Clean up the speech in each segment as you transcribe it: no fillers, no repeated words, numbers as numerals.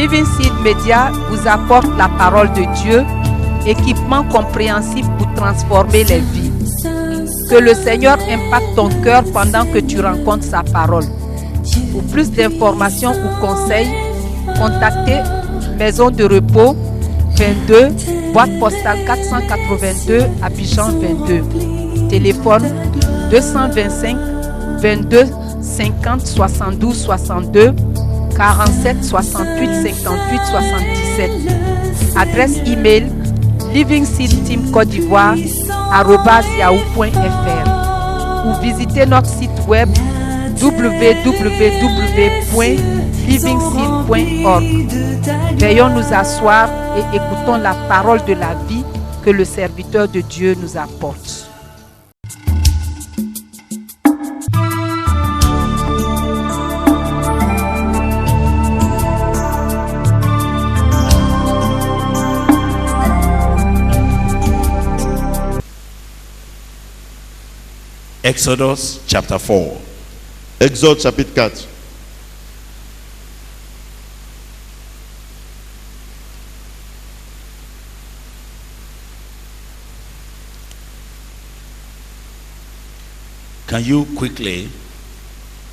Living Seed Media vous apporte la parole de Dieu, équipement compréhensif pour transformer les vies. Que le Seigneur impacte ton cœur pendant que tu rencontres sa parole. Pour plus d'informations ou conseils, contactez Maison de Repos 22, boîte postale 482, Abidjan 22. Téléphone 225 22 50 72 62 47 68 58 77. Adresse email livingseedteamcotedivoire@yahoo.fr ou visitez notre site web www.livingseed.org. Veillons nous asseoir et écoutons la parole de la vie que le serviteur de Dieu nous apporte. Exodus chapter 4. Exode chapitre 4. Can you quickly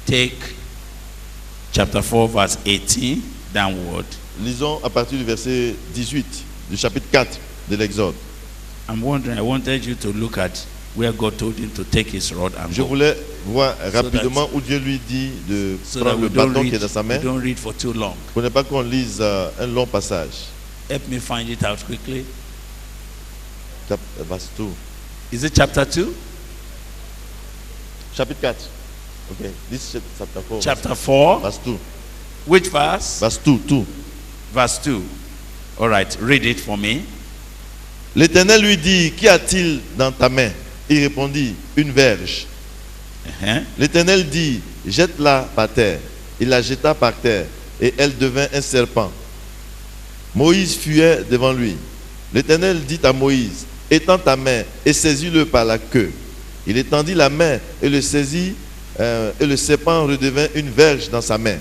take chapter 4 verse 18 downward? Lisons à partir du verset 18 du chapitre 4 de l'Exode. I wanted you to look at where God told him to take his rod and Je go. voulais voir rapidement où Dieu lui dit de So that prendre we le don't bâton qui est dans sa main. don't read for too long. Pour ne pas qu'on lise un long passage. Help me find it out quickly. Verse 2. Is it chapter 2? Chapitre 4. Okay. This is chapter 4. Chapter 4. Verse 2. Which verse? Verse 2. 2. Verse 2. All right, read it for me. L'Éternel lui dit, qu'y a-t-il dans ta main? Il répondit, une verge. Uh-huh. L'Éternel dit, jette-la par terre. Il la jeta par terre et elle devint un serpent. Moïse fuyait devant lui. L'Éternel dit à Moïse, étends ta main et saisis-le par la queue. Il étendit la main et le saisit et le serpent redevint une verge dans sa main.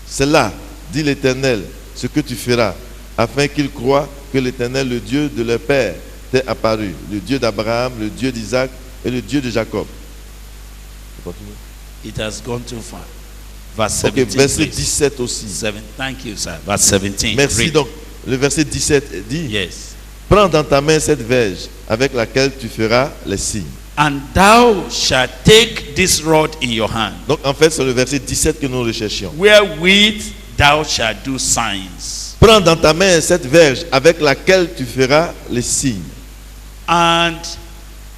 C'est là, dit l'Éternel, ce que tu feras, afin qu'ils croient que l'Éternel, le Dieu de leur père, t'est apparu, le Dieu d'Abraham, le Dieu d'Isaac et le Dieu de Jacob. It has gone too far. Verse Ok, 17. verset please. 17 aussi. Thank you, sir. Verse 17. Merci. Read. Donc, le verset 17 dit, Yes. prends dans ta main cette verge avec laquelle tu feras les signes. And thou shalt take this rod in your hand, Donc, en fait, c'est le verset 17 que nous recherchions. wherewith thou shalt do signs. Prends dans ta main cette verge avec laquelle tu feras les signes. And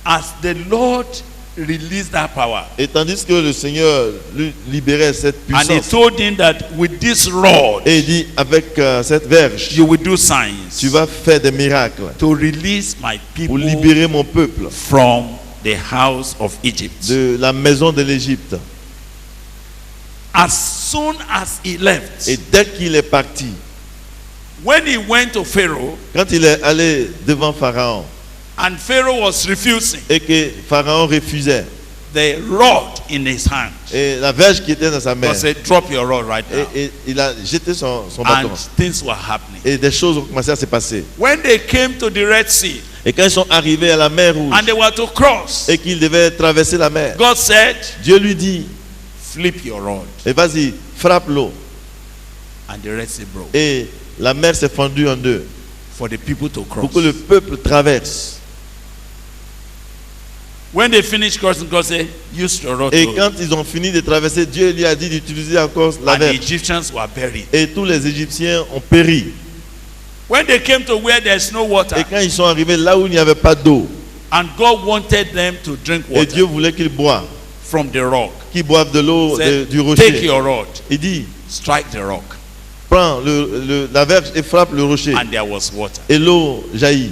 as the Lord released that power, Et tandis que le Seigneur lui libérait cette and he puissance, told him that with this rod et il dit, avec cette verge, you will do signs tu vas faire des miracles to release my pour people libérer mon peuple from the house of Egypt. de la maison de l'Égypte. As soon as he left, Et dès qu'il est parti, when he went to Pharaoh, quand il est allé devant Pharaon, and Pharaoh was refusing, et que Pharaon refusait, the rod in his hand, et la verge qui était dans sa main, God said, drop your rod right now. et il a jeté son bâton. And things were happening. Et des choses ont commencé à se passer. When they came to the Red Sea Et quand ils sont arrivés à la mer Rouge, and they were to cross, et qu'ils devaient traverser la mer, God said, Dieu lui dit, flip your rod. et vas-y, frappe l'eau. And the Red Sea broke Et la mer s'est fendue en deux for the people to cross. pour que le peuple traverse. When they finished crossing, God said, use your rod. Et to-" quand ils ont fini de traverser, Dieu lui a dit d'utiliser encore la And the verge. Egyptians were buried. Et tous les Égyptiens ont péri. When they came to where there's no water, Et quand ils sont arrivés là où il n'y avait pas d'eau, and God wanted them to drink et Dieu water voulait qu'ils boivent, from the rock, qu'ils boivent de l'eau said, du take rocher. your rod, Il dit, strike the rock, prends la verge et frappe le rocher. and there was water. Et l'eau jaillit.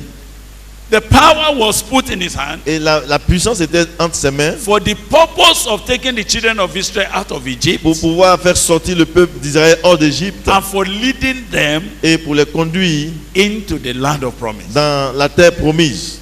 The power was put in his hand Et la puissance était entre ses mains for the purpose of taking the children of Israel out of Egypt pour pouvoir faire sortir le peuple d'Israël hors d'Égypte and for leading them et pour les conduire into the land of promise. dans la terre promise.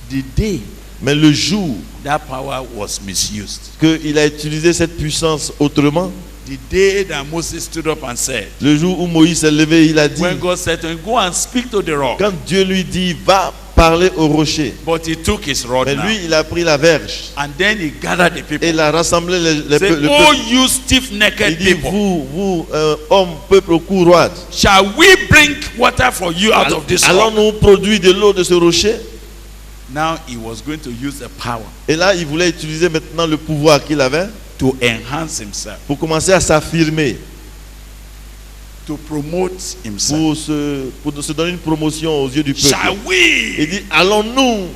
The day Mais le jour that power was misused, qu'il a utilisé cette puissance autrement, the The day that Moses stood up and said, Le jour où Moïse s'est levé, il a dit, when God said to him, go and speak to the rock. quand Dieu lui dit, va parler au rocher. But he took his rod Mais now. lui, il a pris la verge And then he gathered the people. et il a rassemblé le Say, peuple. oh, you Il stiff-necked dit, people, vous, hommes, peuple au cou roide, shall we bring water for you out of this rock? allons-nous produire de l'eau de ce rocher? Now he was going to use the power Et là, il voulait utiliser maintenant le pouvoir qu'il avait to enhance himself, pour commencer à s'affirmer, to promote himself. pour se donner une promotion aux yeux du peuple. Shall Il we? dit, allons-nous.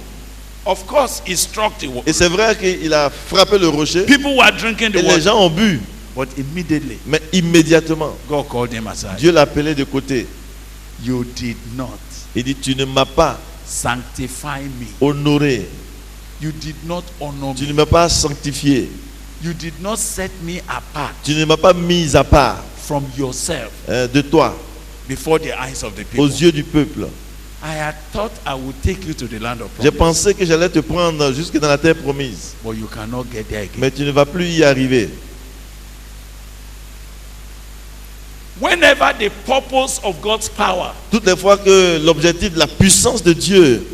Of course, he struck the Et water. c'est vrai qu'il a frappé le rocher People were drinking et the les water. gens ont bu. But immediately, Mais immédiatement, God called him aside. Dieu l'appelait de côté. You did not Il dit, tu ne m'as pas sanctify me. honoré. You did not honor Tu me. ne m'as pas sanctifié. You did not set me apart Tu ne m'as pas mis à part from yourself de toi before the eyes of the aux people. yeux du peuple. I had thought I would take you to the land of J'ai promise, pensé que j'allais te prendre jusque dans la terre promise. but you cannot get there again. Mais tu ne vas plus y arriver. Whenever the purpose of God's power Toutes les fois que l'objectif de la puissance de Dieu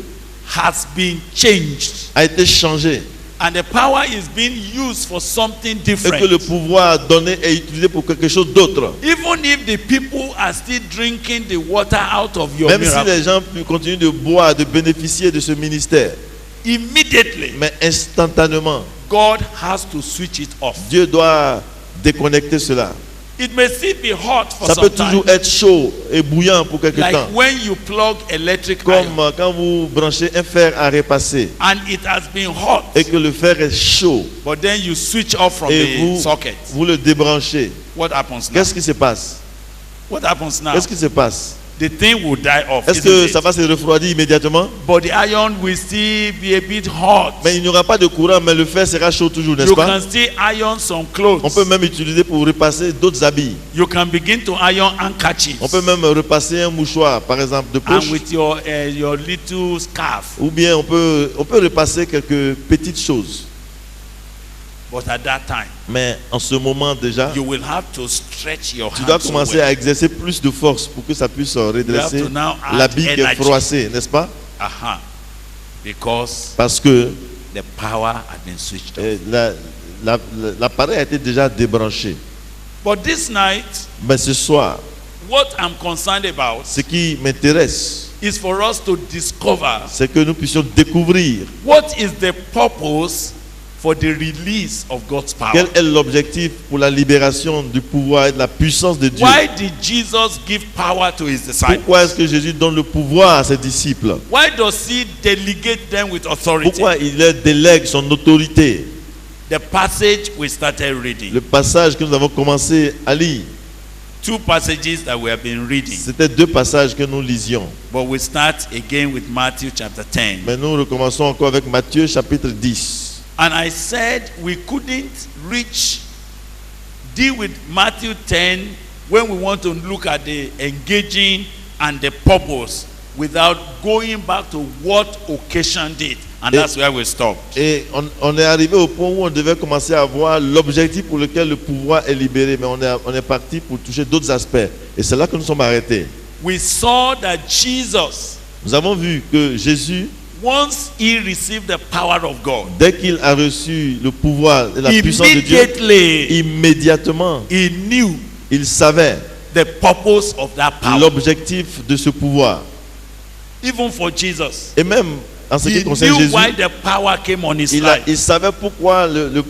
has been changed a été changé and the power is being used for something et que le different, pouvoir donné est utilisé pour quelque chose d'autre, even if the people are still drinking the water out of your même si miracle, les gens continuent de boire, de bénéficier de ce ministère, immediately mais instantanément, God has to switch it off. Dieu doit déconnecter cela. It may still be hot for Ça some peut time, toujours être chaud et bouillant pour quelque like temps. when you plug electric Comme iron quand vous branchez un fer à repasser and it has been hot, et que le fer est chaud but then you switch off from et the socket. vous le débranchez. What happens now? Qu'est-ce qui se passe? What happens now? Qu'est-ce qui se passe? The thing will die off. Est-ce isn't que it? ça va se refroidir immédiatement? But the iron will still be a bit hot. Mais il n'y aura pas de courant, mais le fer sera chaud toujours, n'est-ce You pas? can still iron some clothes. On peut même utiliser pour repasser d'autres habits. You can begin to iron handkerchiefs. On peut même repasser un mouchoir, par exemple, de poche. And with your little scarf. Ou bien on peut repasser quelques petites choses. But at that time, Mais en ce moment déjà, you will have to stretch your tu dois hands commencer away. à exercer plus de force pour que ça puisse redresser You have to now add l'habit qui est energy. froissé, n'est-ce pas? Aha. Because Parce que the power had been switched off. l'appareil a été déjà débranché. But this night, Mais ce soir, what I'm concerned about ce qui m'intéresse, is for us to discover c'est que nous puissions découvrir what is the purpose for the release of God's power. quel est l'objectif pour la libération du pouvoir et de la puissance de Dieu. Why did Jesus give power to his disciples? Pourquoi est-ce que Jésus donne le pouvoir à ses disciples? Why does he delegate them with authority? Pourquoi il leur délègue son autorité? The passage we started reading. Le passage que nous avons commencé à lire, Two passages that we have been reading. c'était deux passages que nous lisions. But we start again with Matthew chapter 10. Mais nous recommençons encore avec Matthieu chapitre 10. And I said we couldn't deal with Matthew 10 when we want to look at the engaging and the purpose without going back to what occasioned it. And that's where we stopped. Et on est arrivé au point où on devait commencer à voir l'objectif pour lequel le pouvoir est libéré. Mais on est parti pour toucher d'autres aspects. Et c'est là que nous sommes arrêtés. We saw that Jesus, Nous avons vu que Jésus, once he received the power of God, dès qu'il a reçu le pouvoir et la puissance de Dieu, immediately immédiatement, he knew il savait the purpose of that power. l'objectif de ce pouvoir. Even for Jesus, Et même en ce he qui concerne knew Jésus, why the power came on his life. il savait pourquoi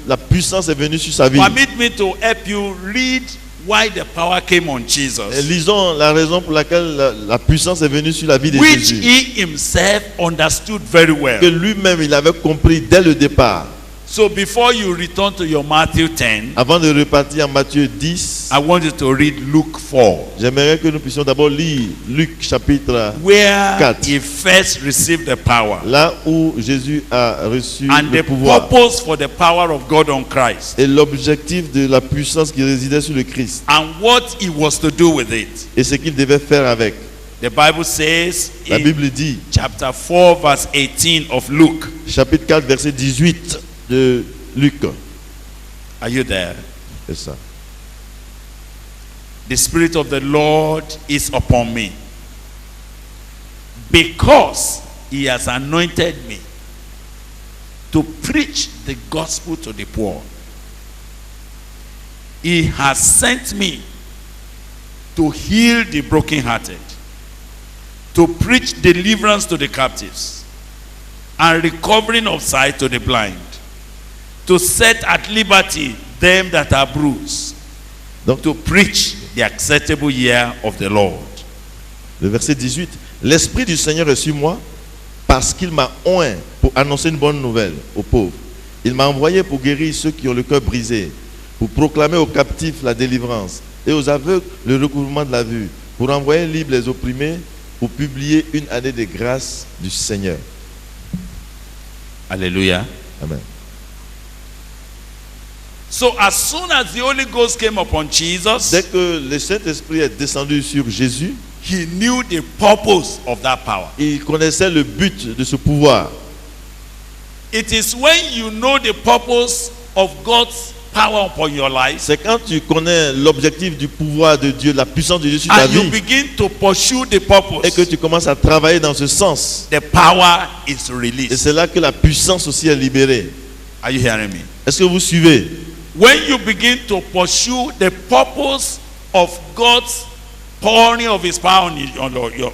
la puissance est venue sur sa vie. Permit me to help you read why the power came on Et Jesus, lisons la raison pour laquelle la puissance est venue sur la vie de which Jésus. he himself understood very well. Que lui-même, il avait compris dès le départ. So before you return to your Matthew 10, Avant de repartir en Matthieu 10, I want you to read Luke 4, j'aimerais que nous puissions d'abord lire Luc chapitre where 4. he first received the power là où Jésus a reçu and le the pouvoir purpose for the power of God on Christ et l'objectif de la puissance qui résidait sur le Christ and what he was to do with it. et ce qu'il devait faire avec. The Bible says La in Bible dit, chapter 4 verse 18 of Luke. chapitre 4, verset 18 de Luc. Are you there? C'est ça. the Spirit of the Lord is upon me, because he has anointed me to preach the gospel to the poor. He has sent me to heal the brokenhearted, to preach deliverance to the captives, and recovering of sight to the blind, to set at liberty them that are bruised, to preach the acceptable year of the Lord. Le verset 18. L'Esprit du Seigneur est sur moi parce qu'il m'a oint pour annoncer une bonne nouvelle aux pauvres. Il m'a envoyé pour guérir ceux qui ont le cœur brisé, pour proclamer aux captifs la délivrance et aux aveugles le recouvrement de la vue, pour envoyer libres les opprimés, pour publier une année de grâce du Seigneur. Hallelujah. Amen. So as soon as the Holy Ghost came upon Jesus, Dès que le Saint-Esprit est descendu sur Jésus, he knew the purpose of that power. il connaissait le but de ce pouvoir. It is when you know the purpose of God's power upon your life C'est quand tu connais l'objectif du pouvoir de Dieu, la puissance de Dieu sur ta and you vie, begin to pursue the et que purpose, tu commences à travailler dans ce sens. the power is Et released. c'est là que la puissance aussi est libérée. Are you hearing me? Est-ce que vous suivez? When you begin to pursue the purpose of God's pouring of his power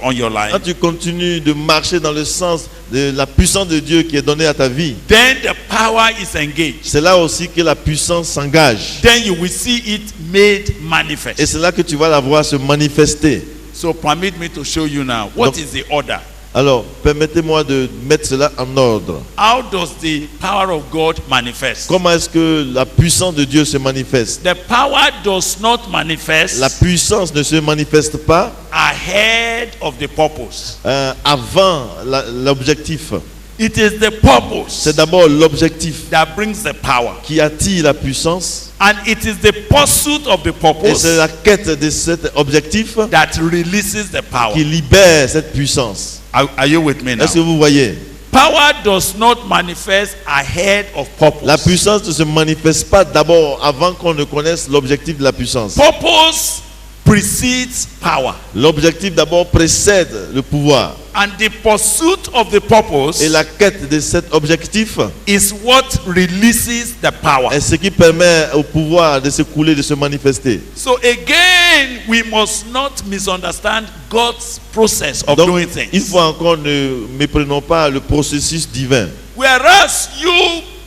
on your Quand life, tu continues de marcher dans le sens de la puissance de Dieu qui est donnée à ta vie, then the power is engaged. c'est là aussi que la puissance s'engage. Then you will see it made Et manifest. c'est là que tu vas la voir se manifester. So permit me to show you now what Donc- is the order. Alors, permettez-moi de mettre cela en ordre. How does the power of God manifest? Comment est-ce que la puissance de Dieu se manifeste? The power does not manifest La puissance ne se manifeste pas ahead of the purpose. avant l'objectif. It is the purpose C'est d'abord l'objectif that brings the power. qui attire la puissance. And it is the pursuit of the Et purpose c'est la quête de cet objectif that releases the power. qui libère cette puissance. Are you with me now? Est-ce que vous voyez? Power does not manifest ahead of purpose. La puissance ne se manifeste pas d'abord avant qu'on ne connaisse l'objectif de la puissance. Purpose precedes power. L'objectif d'abord précède le pouvoir. And the pursuit of the purpose Et la quête de cet objectif is what releases the power. est ce qui permet au pouvoir de se couler, de se manifester. So again, we must not misunderstand God's process of Donc, doing une things. fois encore, ne méprenons pas le processus divin. Whereas you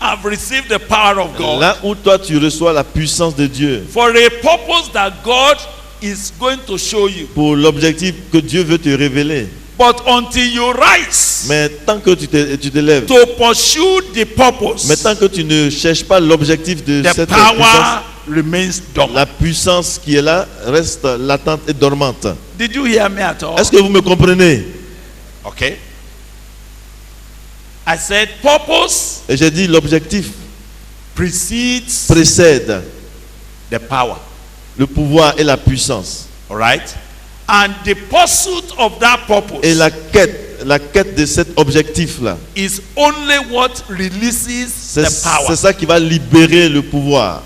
have received the power of God Là où toi tu reçois la puissance de Dieu for a purpose that God is going to show you. pour l'objectif que Dieu veut te révéler. But until you rise Mais tant que tu te lèves, to pursue the purpose, mais tant que tu ne cherches pas l'objectif de the cette puissance, power remains dormant. la puissance qui est là reste latente et dormante. Did you hear me at all? Est-ce que vous me comprenez? Okay. I said purpose Et j'ai dit l'objectif precedes précède the power. le pouvoir et la puissance. All right? And the pursuit of that purpose Et la quête de cet objectif-là, is only what releases c'est the power. c'est ça qui va libérer le pouvoir.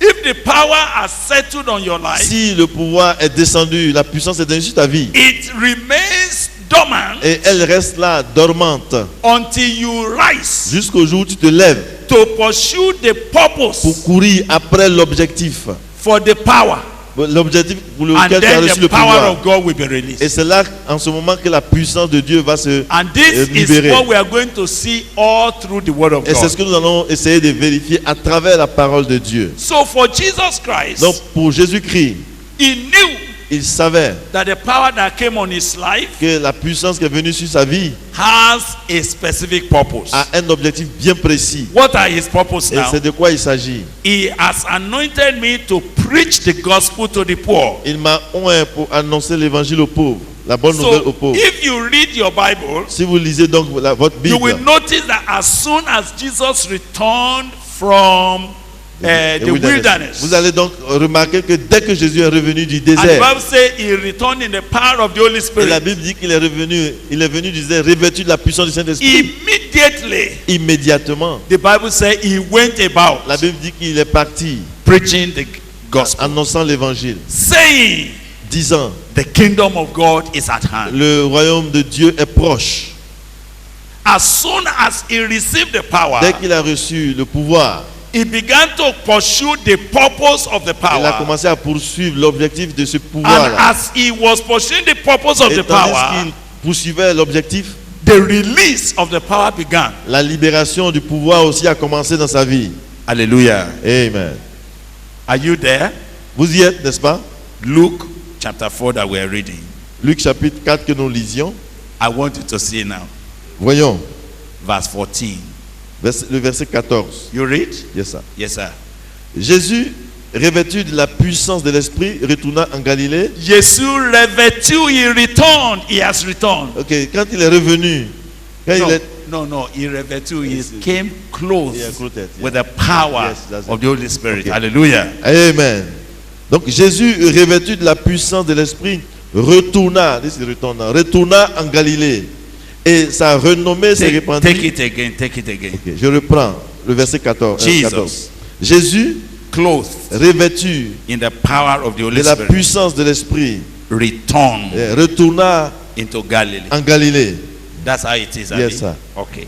If the power has settled on your life, Si le pouvoir est descendu, la puissance est descendue sur ta vie, it remains dormant et elle reste là, dormante, until you rise jusqu'au jour où tu te lèves to pursue the purpose pour courir après l'objectif. for the power. L'objectif pour And lequel tu as then reçu the le power pouvoir. of God will be released. Et c'est là, en ce moment, que la puissance de Dieu va se And this is libérer. what we are going to see all through the word of Et c'est ce God. que nous allons essayer de vérifier à travers la parole de Dieu. So for Jesus Christ, Donc, pour Jésus-Christ, he knew il savait that the power that came on his life que la puissance qui est venue sur sa vie has a specific purpose. a un objectif bien précis. What are his purpose Et now? c'est de quoi il s'agit. He has anointed me to preach the gospel to the poor. Il m'a oint pour annoncer l'évangile aux pauvres, la bonne nouvelle aux So pauvres. if you read your Bible, Si vous lisez donc votre you will Bible, notice that as soon as Jesus returned from the wilderness, vous allez donc remarquer que dès que Jésus est revenu du and the désert, Bible says he returned in the power of the Holy et la Spirit, Bible dit qu'il est revenu du désert revêtu de la puissance du Saint-Esprit. immediately Immédiatement, the Bible says he went about la Bible dit qu'il est parti preaching the gospel, annonçant l'évangile, saying, disant, the kingdom of God is at hand. le royaume de Dieu est proche. As soon as he received the power, Dès qu'il a reçu le pouvoir, he began to pursue the purpose of the il a power. commencé à poursuivre l'objectif de ce And pouvoir-là. as he was pursuing the purpose of Et the tandis power, qu'il poursuivait l'objectif, the release of the power began. la libération du pouvoir aussi a commencé dans sa vie. Hallelujah. Amen. Are you there? Vous y êtes, n'est-ce pas? Luke chapter 4 that we are reading. Luc chapitre 4 que nous lisions. I want you to see now. Voyons, Verse 14. le verset 14. You read? Yes, sir. Yes, sir. Jésus, revêtu de la puissance de l'Esprit, retourna en Galilée. Jesus revêtu, he returned. He has returned. Ok, quand il est revenu, quand il est... No, he revêtu, he Yes. came close Yeah, clothed, yeah. with the power Yes, that's of it. the Holy Spirit. Okay. Hallelujah. Amen. Donc Jésus, revêtu de la puissance de l'Esprit, retourna en Galilée. Et sa renommée s'est Take répandue. it again, take it again. Ok, je reprends le verset 14. Jesus. 14. Jésus, Clothed revêtu in the power of the Holy de la Spirit, puissance de l'Esprit, returned retourna into Galilee. en Galilée. That's how it is. Abi? Yes, sir. Okay.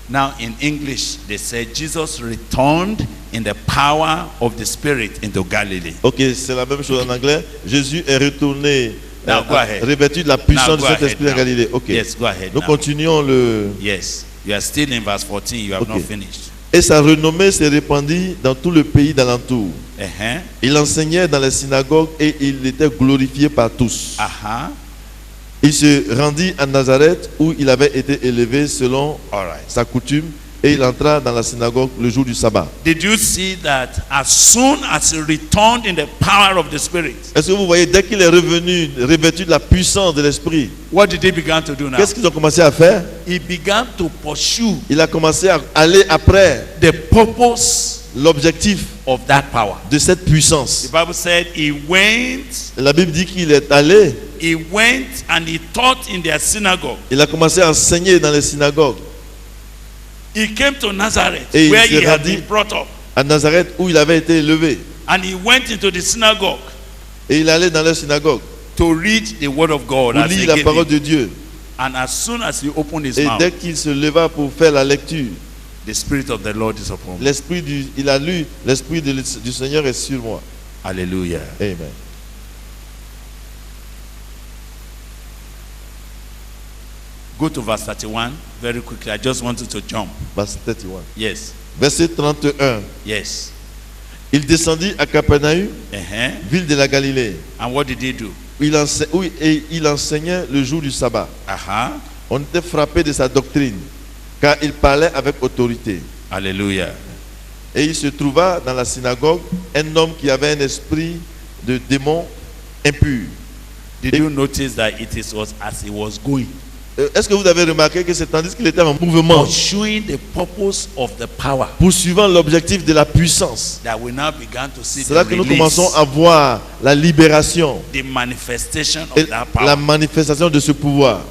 Now in English, they say Jesus returned in the power of the Spirit into Galilee. Ok, c'est la même chose en anglais. Jésus est retourné, Now, go ahead. revêtu de la Now, puissance go du Saint-Esprit en ahead now. Galilée. Ok. Yes, go ahead. Nous now. continuons le... Yes, you are still in verse 14. You have Okay. not finished. Et sa renommée s'est répandue dans tout le pays d'alentour. Uh-huh. Il enseignait dans les synagogues et il était glorifié par tous. Uh-huh. Il se rendit à Nazareth où il avait été élevé selon All right. sa coutume et il entra dans la synagogue le jour du sabbat. Did you see that as soon as he returned in the power of the Spirit, Est-ce que vous voyez, dès qu'il est revenu, revêtu de la puissance de l'Esprit, what did he begin to do now? qu'est-ce qu'ils ont commencé à faire? He began to pursue Il a commencé à aller après the purpose l'objectif of that power. de cette The puissance. Bible said he went La Bible dit qu'il est allé, and he taught in their synagogue. il a commencé à enseigner dans les synagogues He came to Nazareth, Et il where s'est he had rendu- been brought up, à Nazareth où il avait été élevé. and he went into the synagogue Et il allait dans leur synagogue to read the word of God pour as they lire la gave parole him. de Dieu. And as soon as he opened his Et mouth, dès qu'il se leva pour faire la lecture, the Spirit of the Lord is upon me. il a lu, l'Esprit du Seigneur est sur moi. Hallelujah. Amen. Go to verse 31 very quickly. I just wanted to jump. Verset 31. Yes. Verset 31. Yes. Il descendit à Capernaum, Uh-huh. ville de la Galilée, And what did he do? où il enseignait le jour du sabbat. Uh-huh. On était frappé de sa doctrine, car il parlait avec autorité. Hallelujah. Et il se trouva dans la synagogue un homme qui avait un esprit de démon impur. Did you notice that was as he was going, Est-ce que vous avez remarqué que c'est tandis qu'il était en mouvement, pursuing the purpose of the power, poursuivant l'objectif de la puissance, that we now began to see c'est là the que nous release, commençons à voir la libération the manifestation et of that power. la manifestation de ce pouvoir.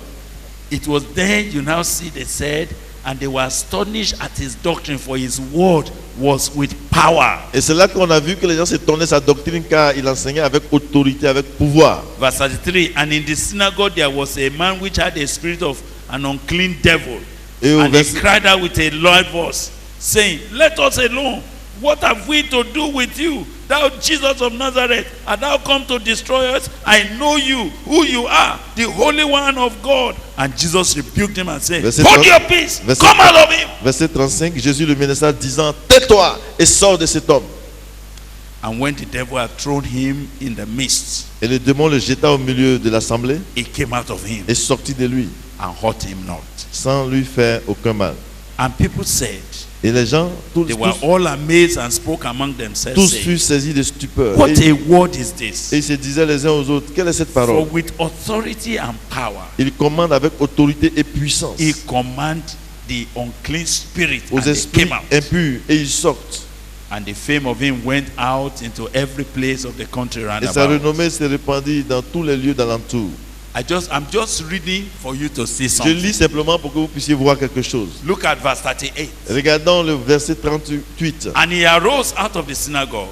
It was then you now see they said, and they were astonished at his doctrine, for his word was with power. Et c'est là qu'on a vu que les gens s'étonnaient de sa doctrine, car il enseignait avec autorité, avec pouvoir. Verse 33, and in the synagogue there was a man which had a spirit of an unclean devil. Et au And he verset, cried out with a loud voice, saying, Let us alone. What have we to do with you, thou Jesus of Nazareth? Art thou come to destroy us? I know you, who you are, the Holy One of God. And Jesus rebuked him and said, Verset Hold 30, your peace, verset- come out of him. verset 35, Jésus le menaça disant, tais-toi et sors de cet homme. And when the devil had thrown him in the midst, Et le démon le jeta au milieu de l'assemblée he came out of him et sortit de lui, and hurt him not. sans lui faire aucun mal. And people said, Et les gens, tous they were all amazed and spoke among themselves, tous saying, furent saisis de stupeur. What Et a word is this? ils se disaient les uns aux autres, quelle est cette For parole? with authority and power, Il commande avec autorité et puissance he commanded the unclean spirit, aux and they esprits came out. impurs et ils sortent. And the fame of him went out into every place of the country round Et sa about. renommée s'est répandue dans tous les lieux d'alentour. I'm just reading for you to see Je something. lis simplement pour que vous puissiez voir quelque chose. Look at verse 38. Regardons le verset 38. And he arose out of the synagogue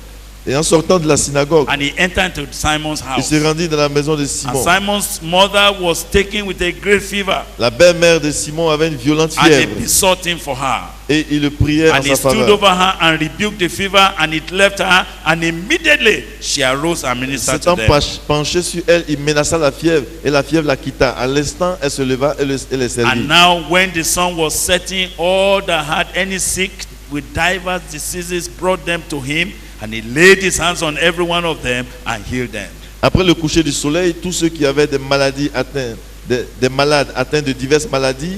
Et en sortant de la synagogue, and he entered into Simon's il house. se rendit dans la maison de And Simon. Simon's mother was taken with a great fever, La belle-mère de Simon avait une violente and they fièvre besought him for her. et il le priait en And he sa stood faveur. over her and rebuked the fever, and it left her, and immediately she arose and ministered to S'étant them. penché sur elle, il menaça la fièvre et la fièvre la quitta. À l'instant, elle se leva et les servit. And now when the sun was setting, all that had any sick with divers diseases brought them to him, and he laid his hands on every one of them and healed them. Après le coucher du soleil, tous ceux qui avaient des maladies atteints, des malades atteints de diverses maladies,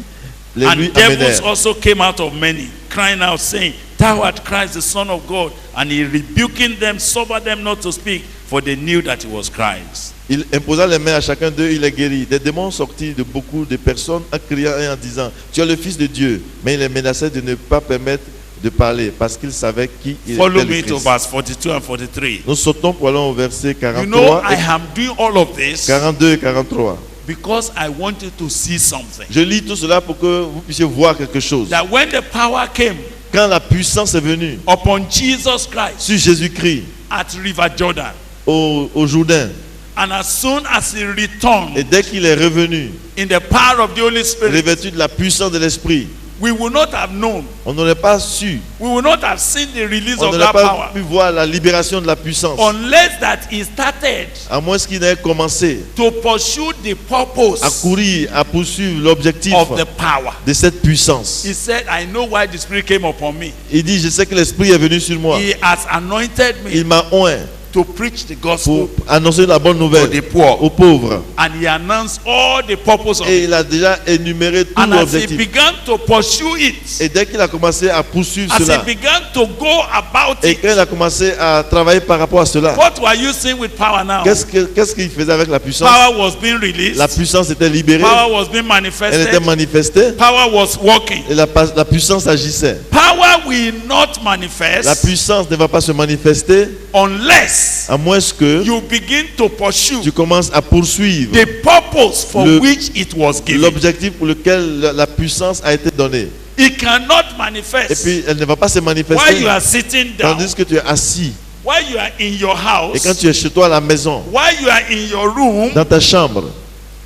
les lui And devils amenèrent. also came out of many, crying out, saying, Thou art Christ, the Son of God. And he rebuking them, suffered them not to speak, for they knew that he was Christ. Il imposa les mains à chacun d'eux, il les guérit. Des démons sortis de beaucoup de personnes en criant et en disant, Tu es le Fils de Dieu. Mais il les menaçait de ne pas permettre de parler parce qu'ils savaient qui il Follow était le me to Christ. verse 42 and 43. Nous sautons pour aller au verset You 43, know, I am doing all of this 42 et 43. because I want you to see something. Je lis tout cela pour que vous puissiez voir quelque chose. That when the power came Quand la puissance est venue upon Jesus Christ sur Jésus-Christ at River Jordan, au Jourdain, and as soon as he returned et dès qu'il est revenu, in the power of the Holy Spirit, revêtu de la puissance de l'Esprit, we would not have known, on n'aurait pas su, we would not have seen the release on of n'aurait that pas power pu voir la libération de la puissance, unless that he started à moins qu'il n'ait commencé to pursue the à purpose courir, à poursuivre l'objectif of the power. de cette puissance. He said, I know why the Spirit came upon me. Il dit, je sais que l'Esprit est venu sur moi. He has anointed Il me m'a oint to preach the pour gospel annoncer la bonne to nouvelle the poor. aux pauvres. And he announced all the purpose of Et it. il a déjà énuméré tout And as he l'objectif. began to pursue it, Et dès qu'il a commencé à poursuivre as he cela, began to go about et it, quand il a commencé à travailler par rapport à cela, what were you seeing with power now? qu'est-ce qu'il faisait avec la puissance? Power was being released. La puissance était libérée, Power was being elle était manifested. manifestée, Power was working. et la puissance agissait. Power will not La manifest puissance ne va pas se manifester unless à moins que you begin to pursue tu commences à poursuivre the purpose for Le- which it was given. l'objectif pour lequel la puissance a été donnée. It cannot Et manifest puis elle ne va pas se while manifester you are sitting down, tandis que tu es assis. while you are in your Et quand house, tu es chez toi à la maison, while you are in your room, dans ta chambre,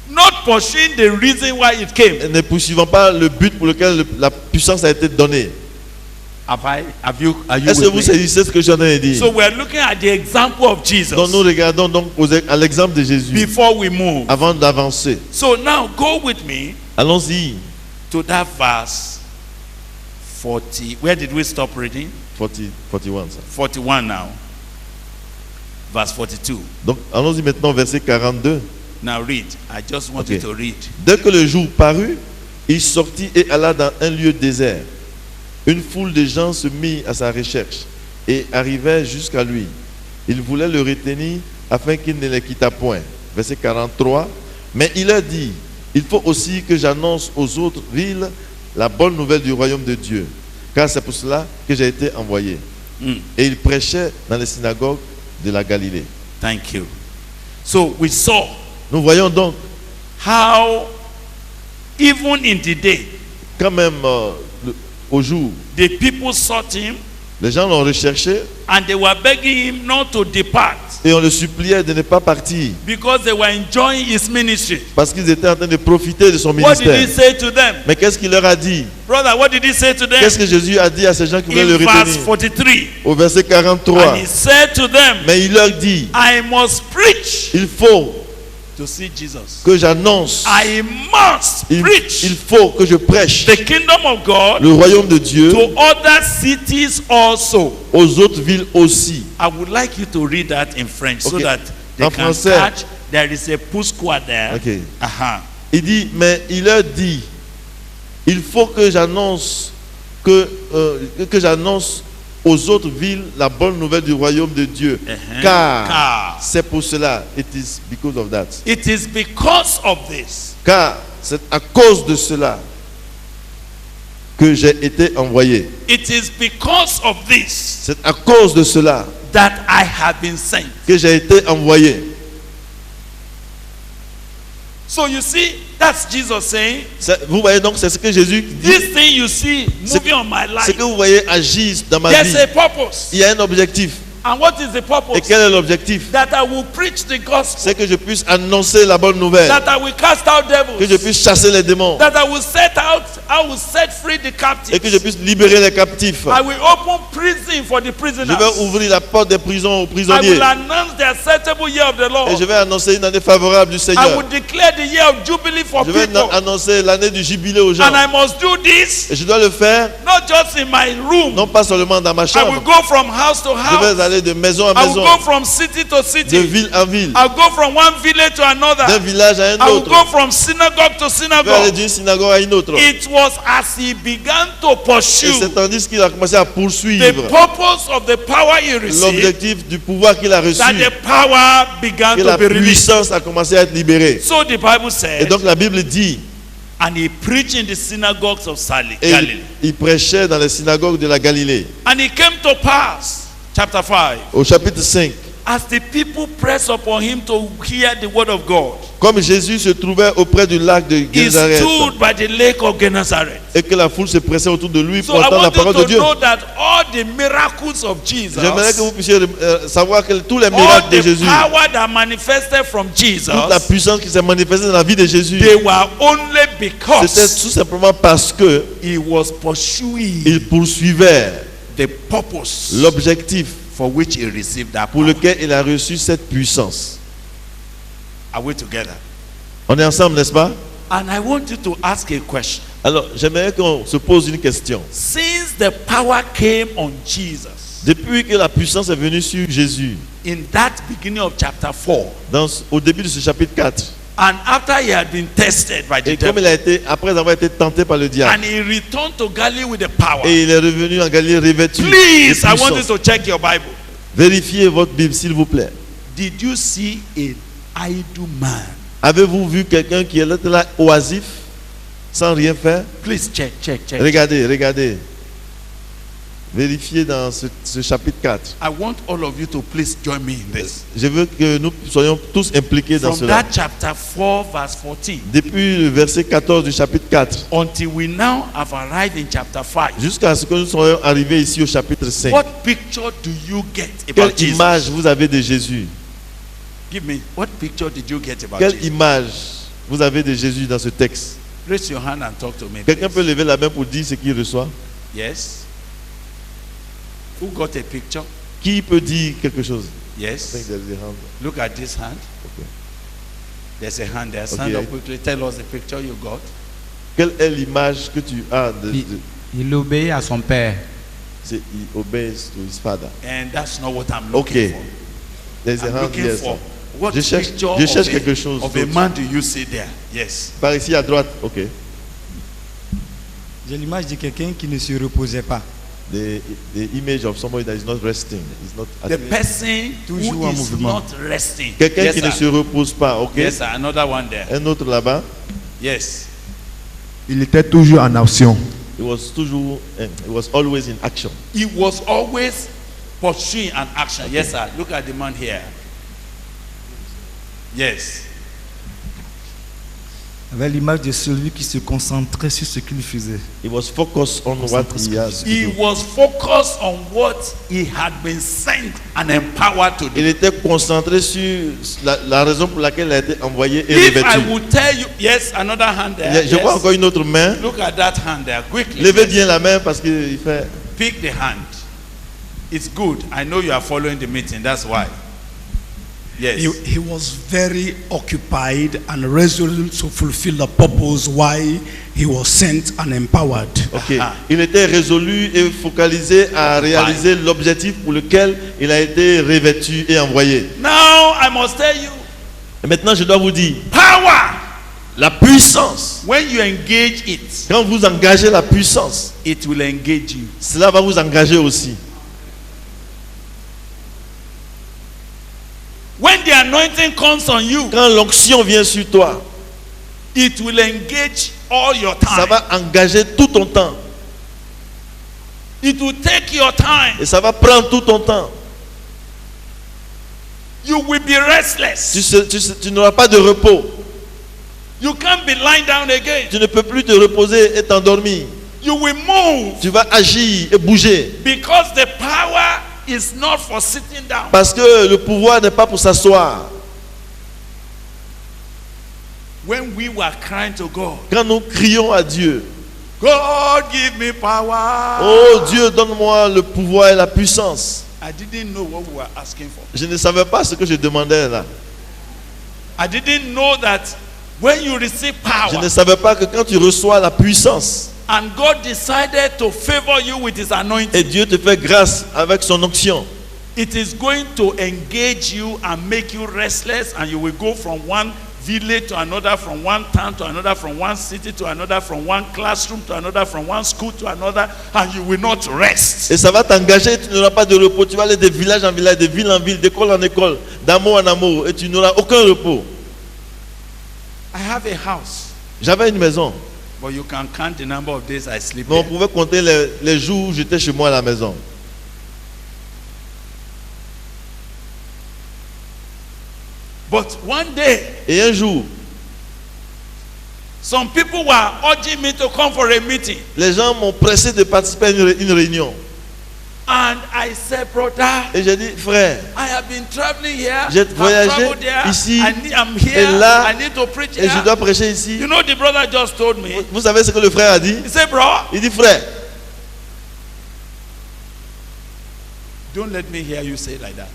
not pursuing the reason why it came. et ne poursuivant pas le but pour lequel la puissance a été donnée. Are you Est-ce que vous with me? saisissez ce que je viens de dire? So we are looking at the example of Jesus Donc nous regardons donc à l'exemple de Jésus before we move. avant d'avancer. So now go with me Allons-y. to that verse 40. Where did we stop reading? 41. Ça. 41 now. Verse 42. Donc allons-y maintenant au verset 42. Now read. I just want Okay. you to read. Dès que le jour parut, il sortit et alla dans un lieu désert. Une foule de gens se mit à sa recherche et arrivait jusqu'à lui. Ils voulaient le retenir afin qu'il ne les quittât point. Verset 43. Mais il leur dit, il faut aussi que j'annonce aux autres villes la bonne nouvelle du royaume de Dieu, car c'est pour cela que j'ai été envoyé. Et il prêchait dans les synagogues de la Galilée. Thank you. So we saw Nous voyons donc, how even in the day quand même, au jour, the people sought him les gens l'ont recherché and they were begging him not to depart et on le suppliait de ne pas partir because they were enjoying his ministry. parce qu'ils étaient en train de profiter de son What did he ministère. say to them? Mais qu'est-ce qu'il leur a dit? Brother, what did he say to them? Qu'est-ce que Jésus a dit à ces gens qui voulaient le In verse retenir? 43. Au verset 43. And he said to them, Mais il leur dit, I must preach il faut to see Jesus. que j'annonce, I must il preach faut que je prêche the kingdom of God le royaume de Dieu to other cities also. aux autres villes aussi. I would like you to read that in French so Okay. that they En can français. catch. There is a pousse-quoi there. Ok. Uh-huh. Il dit, mais il leur dit, il faut que j'annonce que j'annonce aux autres villes la bonne nouvelle du royaume de Dieu. Uh-huh. Car c'est pour cela, it is because of that. It is because of this Car c'est à cause de cela que j'ai été envoyé. It is because of this C'est à cause de cela that I have been sent. que j'ai été envoyé. So you see, that's Jesus saying, Vous voyez donc, c'est ce que Jésus dit. this thing you see moving on my Ce life, que vous voyez agir dans ma there's vie, a purpose. il y a un objectif. And what is the Et purpose? quel est l'objectif? That I will preach the gospel. C'est que je puisse annoncer la bonne nouvelle, That I will cast out que je devils. puisse chasser les démons That I will set free the et captives. que je puisse libérer les captifs. I will open prison for the Je prisoners. vais ouvrir la porte des prisons aux I prisonniers will announce the acceptable year of the et je Lord. vais annoncer une année favorable du I Seigneur. will declare the year of jubilee for Je vais people. annoncer l'année du jubilé aux gens. And I must do this Et je dois le faire not just in my room. non pas seulement dans ma I will chambre. go from house to Je vais house. aller de maison à I will maison, go from city to de city. ville en ville, I'll go from one village to d'un another. village à un I will autre. go from synagogue to Je vais aller synagogue. d'une synagogue à une autre. It was as he began to Et pursue c'est tandis qu'il a commencé à the poursuivre purpose of the power he received l'objectif du pouvoir qu'il a reçu, that the power began que to la be released. puissance a commencé à être libérée. So the Bible Et says, donc la Bible dit, and he preached in the synagogues of et Galilee. il prêchait dans les synagogues de la Galilée. And it came to pass, chapter 5, Au chapitre 5, as the people pressed upon him to hear the word of God, comme Jésus se trouvait auprès du lac de he Génézareth stood by the lake of Gennesaret. et que la foule se pressait autour de lui So pour I entendre la want you parole de to Dieu. know that all the miracles of Jesus, J'aimerais que vous puissiez savoir que tous les all miracles de the Jésus, power that manifested from Jesus, toute la puissance qui s'est manifestée dans la vie de Jésus, they were only c'était because tout simplement parce que he was pursuing il poursuivait the purpose l'objectif for which he received that pour power. lequel il a reçu cette puissance. Are we together? On est ensemble, n'est-ce pas? And I want you to ask a question. Alors, j'aimerais qu'on se pose une question. Since the power came on Jesus Depuis que la puissance est venue sur Jésus, in that beginning of chapter 4, au début de ce chapitre 4, and after he had been tested by the et comme devil, il a été, après avoir été tenté par le diable, and he returned to Galilee with the power. et il est revenu en Galilée revêtu de Please, I want you puissance. to check your Bible. Vérifiez votre Bible, s'il vous plaît. Did you see an idle man? Avez-vous vu quelqu'un qui était là oisif, sans rien faire? Please check. Regardez. Vérifiez dans ce chapitre 4. I want all of you to please join me in this. Je veux que nous soyons tous impliqués dans From cela. that chapter 4, verse 14, Depuis le verset 14 du chapitre 4, until we now have arrived in chapter 5. jusqu'à ce que nous soyons arrivés ici au chapitre 5. What picture do you get about Quelle Jesus? image vous avez de Jésus? Give me, what picture did you get about Quelle Jesus? image vous avez de Jésus dans ce texte? Raise your hand and talk to me. Quelqu'un peut Please. lever la main pour dire ce qu'il reçoit? Yes. Who got a picture? Qui peut dire quelque chose? I think Yes. there is a hand. Look at this hand. Okay. There's a hand there. Stand Okay. up quickly. Tell us the picture you got. Quelle est l'image que tu as Il obéit à son père. he obeys to his father. And that's not what I'm looking Okay. for. There's a I'm hand looking here. for sir. what Je cherche- picture je cherche of, quelque chose of a d'autre. man do you see there? Yes. Par ici à droite. Ok. J'ai l'image de quelqu'un qui ne se reposait pas. The image of somebody that is not resting. Is not The person Toujours who en is mouvement. not resting. Quelqu'un Yes, qui ne sir. se repose pas. Ok. Yes, sir. Another one there. Un autre là-bas. Yes. Il était toujours en action. He was always in action. He was always pursuing an action. Yes, sir. Look at the man here. Yes. Avec l'image de celui qui se concentrait sur ce qu'il faisait. He was focused on what he has to He do. was focused on what he had been sent and empowered to do. Il était concentré sur la raison pour laquelle il a été envoyé et If I revêtu. would tell you, yes, another hand there. Je vois Yes. encore une autre main. Look at that hand there, quickly. Levez Yes. bien la main parce qu'il fait. Pick the hand. It's good. I know you are following the meeting. That's why. Yes. He was very occupied and resolute to fulfill the purpose why he was sent and empowered. Ok. Il était résolu et focalisé à réaliser l'objectif pour lequel il a été revêtu et envoyé. Now I must tell you, Et maintenant, je dois vous dire, power. la puissance, When you engage it, quand vous engagez la puissance, it will engage you. cela va vous engager aussi. When the anointing comes on you, Quand l'onction vient sur toi, it will engage all your ça time. va engager tout ton temps. It will take your time. Et ça va prendre tout ton temps. You will be restless. Tu n'auras pas de repos. You can't be lying down again. Tu ne peux plus te reposer et t'endormir. You will move Tu vas agir et bouger. because the power is not for sitting down. Parce que le pouvoir n'est pas pour s'asseoir. When we were crying to God, Quand nous crions à Dieu, God give me power. oh Dieu, donne-moi le pouvoir et la puissance. I didn't know what we were asking for. Je ne savais pas ce que je demandais là. I didn't know that when you receive Je power ne savais pas que quand tu reçois la puissance and God decided to favor you with his et anointing, Dieu te fait grâce avec son onction, it is going to engage you and make you restless, and you will go from one village to another, from one town to another, from one city to another, from one classroom to another, from one school to another, and you will not rest. et ça va t'engager, tu n'auras pas de repos. Tu vas aller de village en village, de ville en ville, d'école en école, d'amour en amour, et tu n'auras aucun repos. I have a house, J'avais une maison, but you can count the number of days I sleep mais on there. pouvait compter les jours où j'étais chez moi à la maison. But one day, Et un jour, some people were urging me to come for a meeting, les gens m'ont pressé de participer à une réunion. and I said, brother, Et j'ai dit, frère, I have been traveling here. J'ai I've voyagé traveled there. ici I'm here. et là, I need to preach et je here. dois prêcher ici. You know, the brother just told me. Vous savez ce que le frère a dit? He said, bro, Il dit, frère, don't let me hear you say it like that.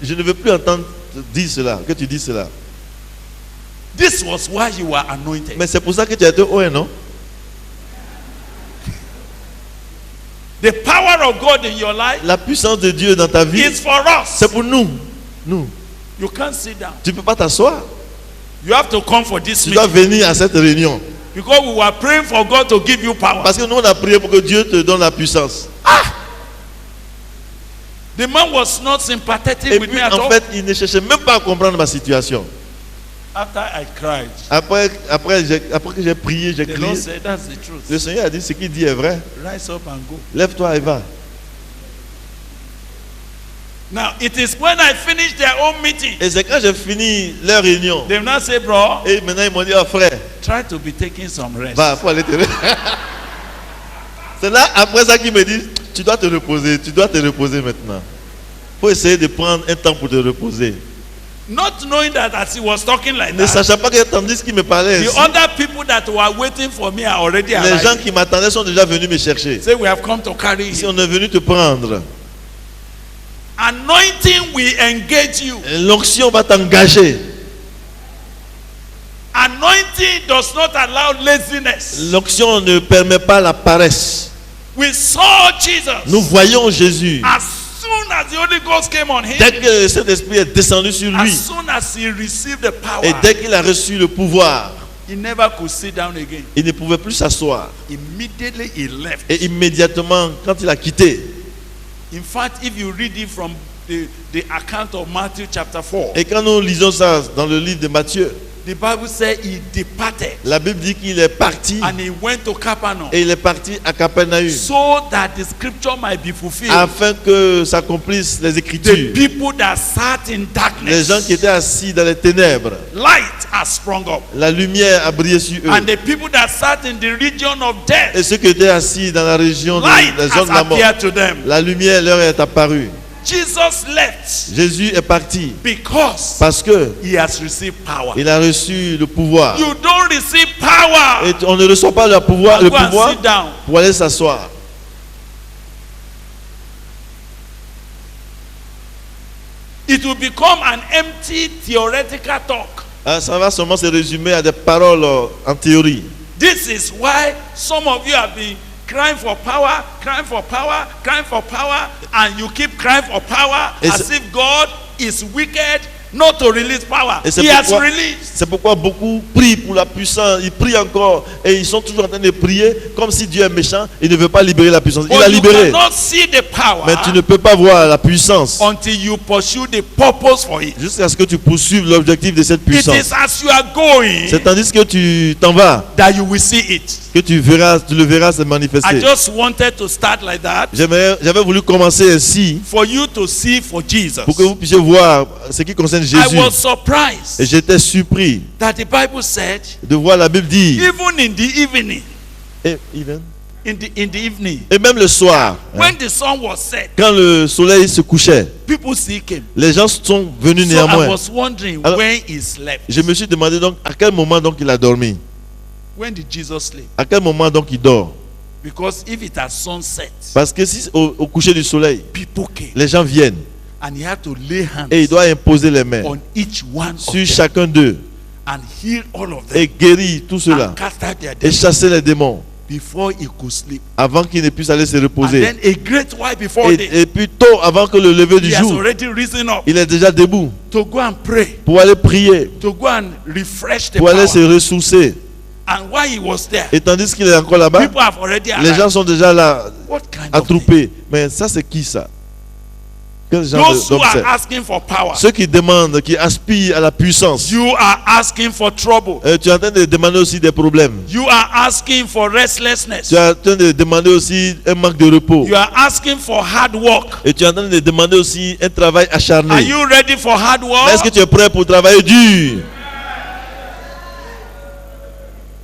je ne veux plus entendre dire cela, que tu dis cela. This was why you were anointed. Mais c'est pour ça que tu as été haut, non? The power of God in your life La puissance de Dieu dans ta vie, is for us. c'est pour nous. Nous. You can't sit down. Tu ne peux pas t'asseoir. You have to come for this Tu dois meeting, venir à cette réunion. because we were praying for God to give you power. Parce que nous, on a prié pour que Dieu te donne la puissance. The man was not sympathetic Et with puis, me at en all. fait, il ne cherchait même pas à comprendre ma situation. After I cried, Après que j'ai prié, j'ai the Lord crié. said, that's the truth. Le Seigneur a dit, ce qu'il dit est vrai. Rise up and go. Lève-toi et va. Now, it is when I finished their own meeting, Et c'est quand j'ai fini leur réunion. they now say, bro, Et maintenant, ils m'ont dit, oh frère, try to be taking some rest. va, faut aller te C'est là, après ça, qu'ils me disent, tu dois te reposer maintenant. Faut essayer de prendre un temps pour te reposer. Not knowing that as he was talking like Ne that, sachant pas que tandis qu'il me parlait the ainsi, other people that were waiting for me are already les gens arrived. qui m'attendaient sont déjà venus me chercher. Say, we have come to carry Si him. on est venu te prendre, Anointing will engage you. l'onction va t'engager. Anointing does not allow laziness. L'onction ne permet pas la paresse. We saw Jesus. Nous voyons Jésus. As soon as the Holy Ghost came on him, Dès que le Saint-Esprit est descendu sur as lui, soon as he received the power, et dès qu'il a reçu le pouvoir, he never could sit down again. il ne pouvait plus s'asseoir. Immediately he left. Et immédiatement, quand il a quitté, In fact, if you read it from the account of Matthew chapter 4, et quand nous lisons ça dans le livre de Matthieu, the Bible says he departed la Bible dit qu'il est parti and he went to Capernaum et il est parti à Capernaum so that the scripture might be fulfilled. afin que s'accomplissent les The Écritures. people that sat in Les gens darkness, qui étaient assis dans les ténèbres, light has sprung up. la lumière a brillé sur eux. And the people that sat in the region of death, Et ceux qui étaient assis dans la région light des has zones de la mort, appeared to them. la lumière leur est apparue. Jesus left Jésus est parti because parce que he has received power. il a reçu le pouvoir. You don't receive power Et on ne reçoit pas le pouvoir and go and sit down. pour aller s'asseoir. It will become an empty theoretical talk. Ah, ça va seulement se résumer à des paroles en théorie. This is why some of you have been crying for power, crying for power, crying for power, and you keep crying for power as if God is wicked not to release power. Et He has released. c'est pourquoi beaucoup prient pour la puissance. Ils prient encore et ils sont toujours en train de prier comme si Dieu est méchant. Il ne veut pas libérer la puissance. Il But a you libéré. cannot see the power Mais tu ne peux pas voir la puissance until you pursue the purpose for it. jusqu'à ce que tu poursuives l'objectif de cette It puissance. is as you are going C'est tandis que tu t'en vas that you will see it. que tu le verras se I manifester. just wanted to start like that J'avais voulu commencer ainsi for you to see for Jesus. pour que vous puissiez voir ce qui concerne I Jésus. was surprised Et j'étais surpris that the Bible said, de voir la Bible dire even in the evening, et even in the evening, Et même le soir, hein, when the sun was set, quand le soleil se couchait, people still came. les gens sont venus So I néanmoins. was wondering Alors, when he slept. Je me suis demandé donc à quel moment donc il a dormi. When did Jesus sleep? À quel moment donc il dort. Because if it has sunset, Parce que si au coucher du soleil, people came les gens viennent and he had to lay hands et il doit imposer les mains on each one of sur them chacun d'eux and heal all of et them guérir tout cela and cast out their et devils chasser les démons before he could sleep. avant qu'ils ne puissent aller se And reposer. then a great while before day, Et puis tôt avant que le lever du he has jour, already risen up il est déjà debout to go and pray, pour aller prier, to go and refresh the pour aller se power. ressourcer. And while he was there, Et tandis qu'il est encore là-bas, people have already les gens arrived. sont déjà là, What kind of thing? attroupés. Mais ça, c'est qui ça? Quel genre Those who d'homme c'est? are asking for power, Ceux qui demandent, qui aspirent à la puissance. you are asking for trouble. Tu es en train de demander aussi des problèmes. You are asking for restlessness. Tu es en train de demander aussi un manque de repos. You are asking for hard work. Et tu es en train de demander aussi un travail Are acharné. you ready for hard Mais est-ce que work? tu es prêt pour travailler dur?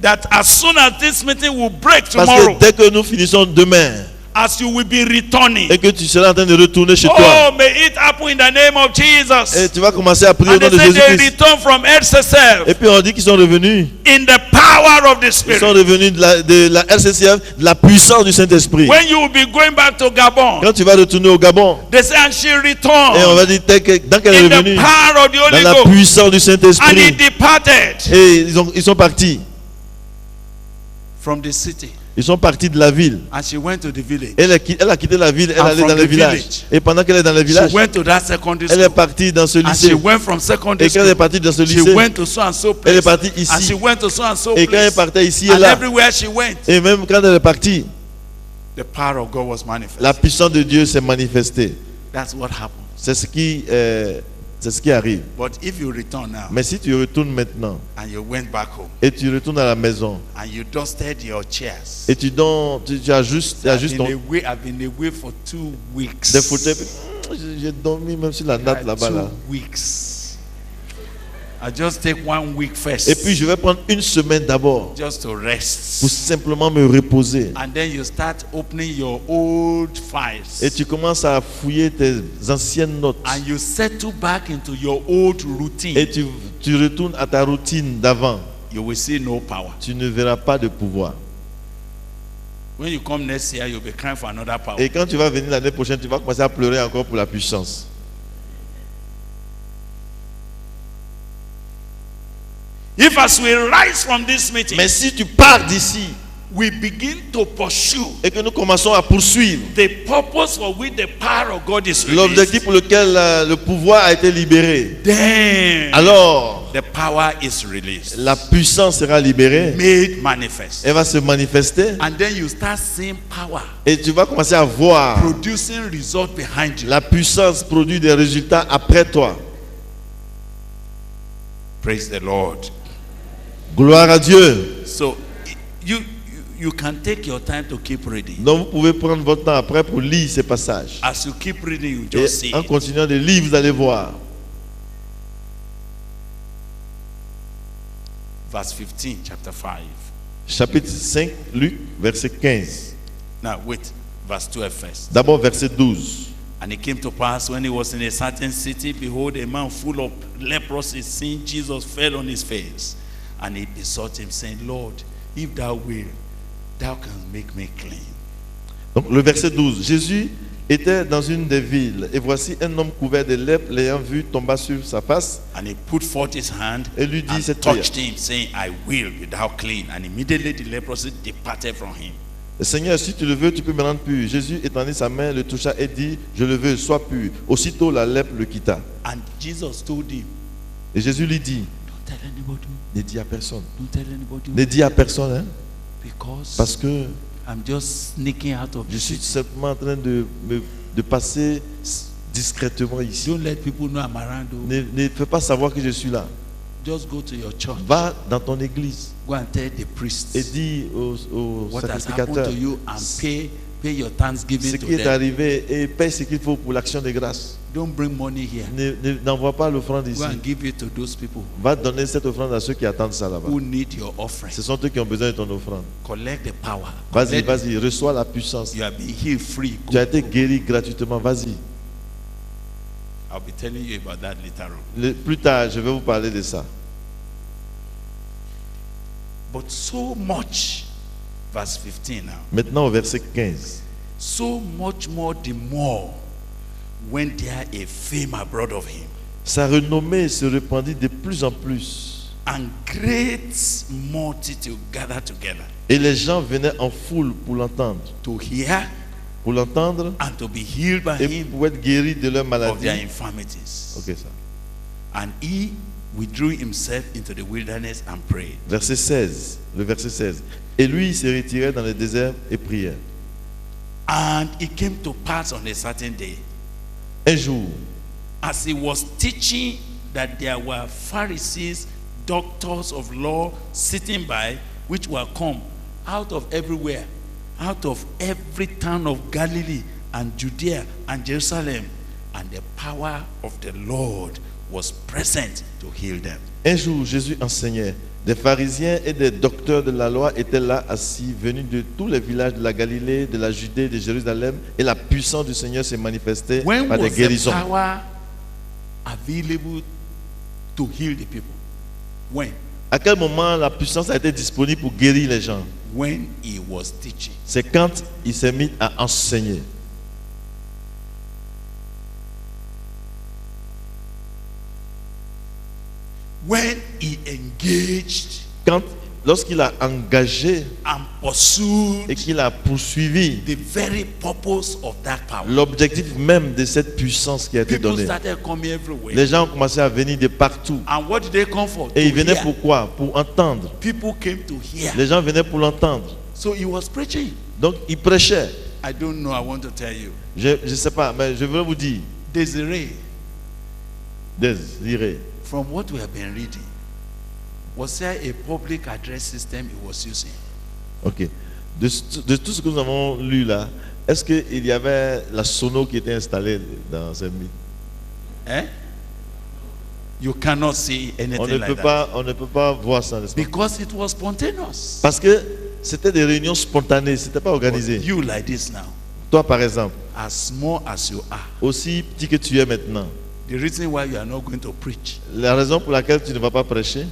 That as soon as this meeting will break Parce tomorrow, que dès que nous finissons demain as you will be returning, et que tu seras en train de retourner chez toi, oh, may it happen in the name of et Jesus. tu vas commencer à prier au And nom they de say they Jésus-Christ. return from RCCF Et puis on dit qu'ils sont revenus. in the power of the Ils sont Spirit. revenus de la RCCF, de la puissance du Saint-Esprit. When you will be going back to Gabon, Quand tu vas retourner au Gabon, they say, and she et on returned va dire dans qu'elle est in the revenue, power of the dans Holy la Ghost, puissance du and he Saint-Esprit. departed Et ils sont partis. from the city, Ils sont partis de la ville. and she went to the village. Elle a quitté la ville, elle And allait from dans le the village. village, Et pendant qu'elle est dans le village, She went to that secondary elle est school, partie dans ce and she lycée. went from secondary Et quand elle est school, partie dans ce she lycée, went to so and so elle est place, partie ici. and she went to so and so Et quand elle place, partait ici et and là, everywhere she went, et même quand elle est partie, the power of God was manifest. la puissance de Dieu s'est manifestée. That's what happened. C'est ce qui arrive. But if you return now, Mais si tu retournes maintenant and you went back home, et tu retournes à la maison and you dusted your chairs, et tu ajustes ton, I've been away for 2 weeks. des fauteuils, j'ai dormi même sur la natte là-bas là. 2 weeks. I just take 1 week first, Et puis je vais prendre une semaine d'abord just to rest. pour simplement me reposer. And then you start opening your old files, Et tu commences à fouiller tes anciennes notes. and you settle back into your old routine. Et tu retournes à ta routine d'avant. You will see no power. Tu ne verras pas de pouvoir. When you come next year, you'll be crying for another power. Et quand tu vas venir l'année prochaine, tu vas commencer à pleurer encore pour la puissance. If as we rise from this meeting, Mais si tu pars d'ici we begin to pursue et que nous commençons à poursuivre the purpose for which the power of God is released, l'objectif pour lequel le pouvoir a été libéré, then alors the power is released, la puissance sera libérée, made manifest. elle va se manifester And then you start seeing power et tu vas commencer à voir producing results behind you. la puissance produire des résultats après toi. Praise the Lord. Gloire à Dieu. So you can take your time to keep reading. Donc vous pouvez prendre votre temps après pour lire ces passages. As you keep reading, you just see Et en it. continuant de lire, vous allez voir. Verse 15, chapter 5. Chapitre 5, Luc, verset 15. Now wait, verse 12 first. D'abord verset 12. And it came to pass when he was in a certain city, behold, a man full of leprosy, seeing Jesus, fell on his face. And he besought him, saying, Lord, if thou wilt, thou canst make me clean. Donc le verset 12. Jésus était dans une des villes, et voici un homme couvert de lèpre, l'ayant vu, tomba sur sa face, And he put forth his hand et lui dit and cette touched prière. him, saying, I will be thou clean. And immediately the leprosy departed from him. Seigneur, si tu le veux, tu peux me rendre pur. Jésus étendit sa main, le toucha et dit, je le veux, sois pur. Aussitôt la lèpre le quitta. And Jesus told him, Et Jésus lui dit, don't tell anybody, ne dis à personne. don't tell anybody, Ne dis à personne, hein, because parce que I'm just sneaking out of je the suis city. simplement en train de passer discrètement ici. Don't let people know I'm around. Oh. Ne fais pas savoir que je suis là. Just go to your church. Va dans ton église Go and tell the priests et dis aux what has happened sacrificateurs to you and pay pay your thanksgiving ce to qui est them. arrivé et paye ce qu'il faut pour l'action de grâce. Don't bring money here. N'envoie pas l'offrande Go ici. and give it to those people Va donner cette offrande à ceux qui attendent ça là-bas. who need your offering. Ce sont eux qui ont besoin de ton offrande. Collect the power. Vas-y, Collect- vas-y, reçois la puissance. You have been healed free. Tu as Go. été guéri gratuitement, vas-y. I'll be telling you about that later on. Plus tard, je vais vous parler de ça. But so much, verse 15 now, Maintenant au verset 15. so much more the more when there a fame abroad of him, Sa renommée se répandit de plus en plus. and great multitude gathered together Et les gens venaient en foule pour l'entendre. to hear Pour l'entendre and to be healed by et him pour être guéris de leurs of their maladies. infirmities. Ok, ça. And he withdrew himself into the wilderness and prayed. Verset 16. Le verset 16. Et lui, il se retirait dans le désert et priait. And it came to pass on a certain day, Un jour, as he was teaching, that there were Pharisees, doctors of law, sitting by, which were come out of everywhere, out of every town of Galilee and Judea and Jerusalem, and the power of the Lord was present to heal them. un jour, Jésus enseignait. Des pharisiens et des docteurs de la loi étaient là assis, venus de tous les villages de la Galilée, de la Judée, de Jérusalem, et la puissance du Seigneur s'est manifestée When par des was the guérisons. power available to heal the people? When? À quel moment la puissance a été disponible pour guérir les gens? When he was teaching. C'est quand il s'est mis à enseigner. When he engaged Lorsqu'il a engagé and pursued et qu'il a poursuivi the very purpose of that power. l'objectif même de cette puissance qui a été People donnée. started coming everywhere. Les gens ont commencé à venir de partout. And what did they come for? Et ils To venaient hear. pourquoi? Pour entendre. People came to hear. Les gens venaient pour l'entendre. So he was preaching. Donc il prêchait. I don't know, I want to tell you. Je ne sais pas, mais je veux vous dire, Desiree, Désiré, from what we have been reading, was there a public address system he was using? ok. De tout ce que nous avons lu là, est-ce qu'il y avait la sono qui était installée dans ce mythe? Eh? You cannot see anything like that. On ne peut pas voir ça, n'est-ce pas? Because it was spontaneous. Parce que c'était des réunions spontanées, c'était pas But organisé. you like this now, Toi par exemple, as small as you are, aussi petit que tu es maintenant, the reason why you are not going to preach la raison pour laquelle tu ne vas pas prêcher,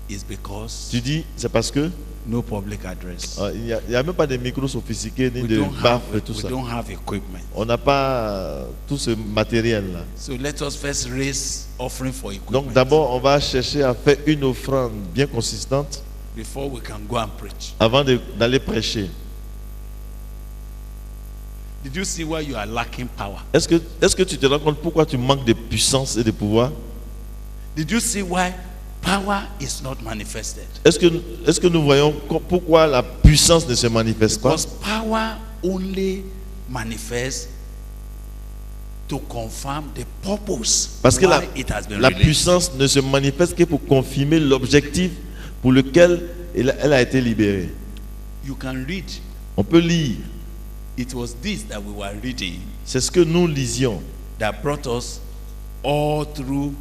is because tu dis, c'est parce que no public address. il n'y a même pas de micros sophistiqués ni We de don't baffes et have, tout we ça. don't have equipment. On n'a pas tout ce matériel là. So let us first raise offering for equipment Donc d'abord, on va chercher à faire une offrande bien consistante before we can go and preach. avant d'aller prêcher. Did you see why you are lacking power? Est-ce que tu te rends compte pourquoi tu manques de puissance et de pouvoir? Did you see why power is not manifested? Est-ce que nous voyons pourquoi la puissance ne se manifeste pas? Because power only manifests to confirm the purpose Parce que why it has been la released. puissance ne se manifeste que pour confirmer l'objectif pour lequel elle a été libérée. You can read. On peut lire. It was this that we were reading C'est ce que nous lisions that brought us all through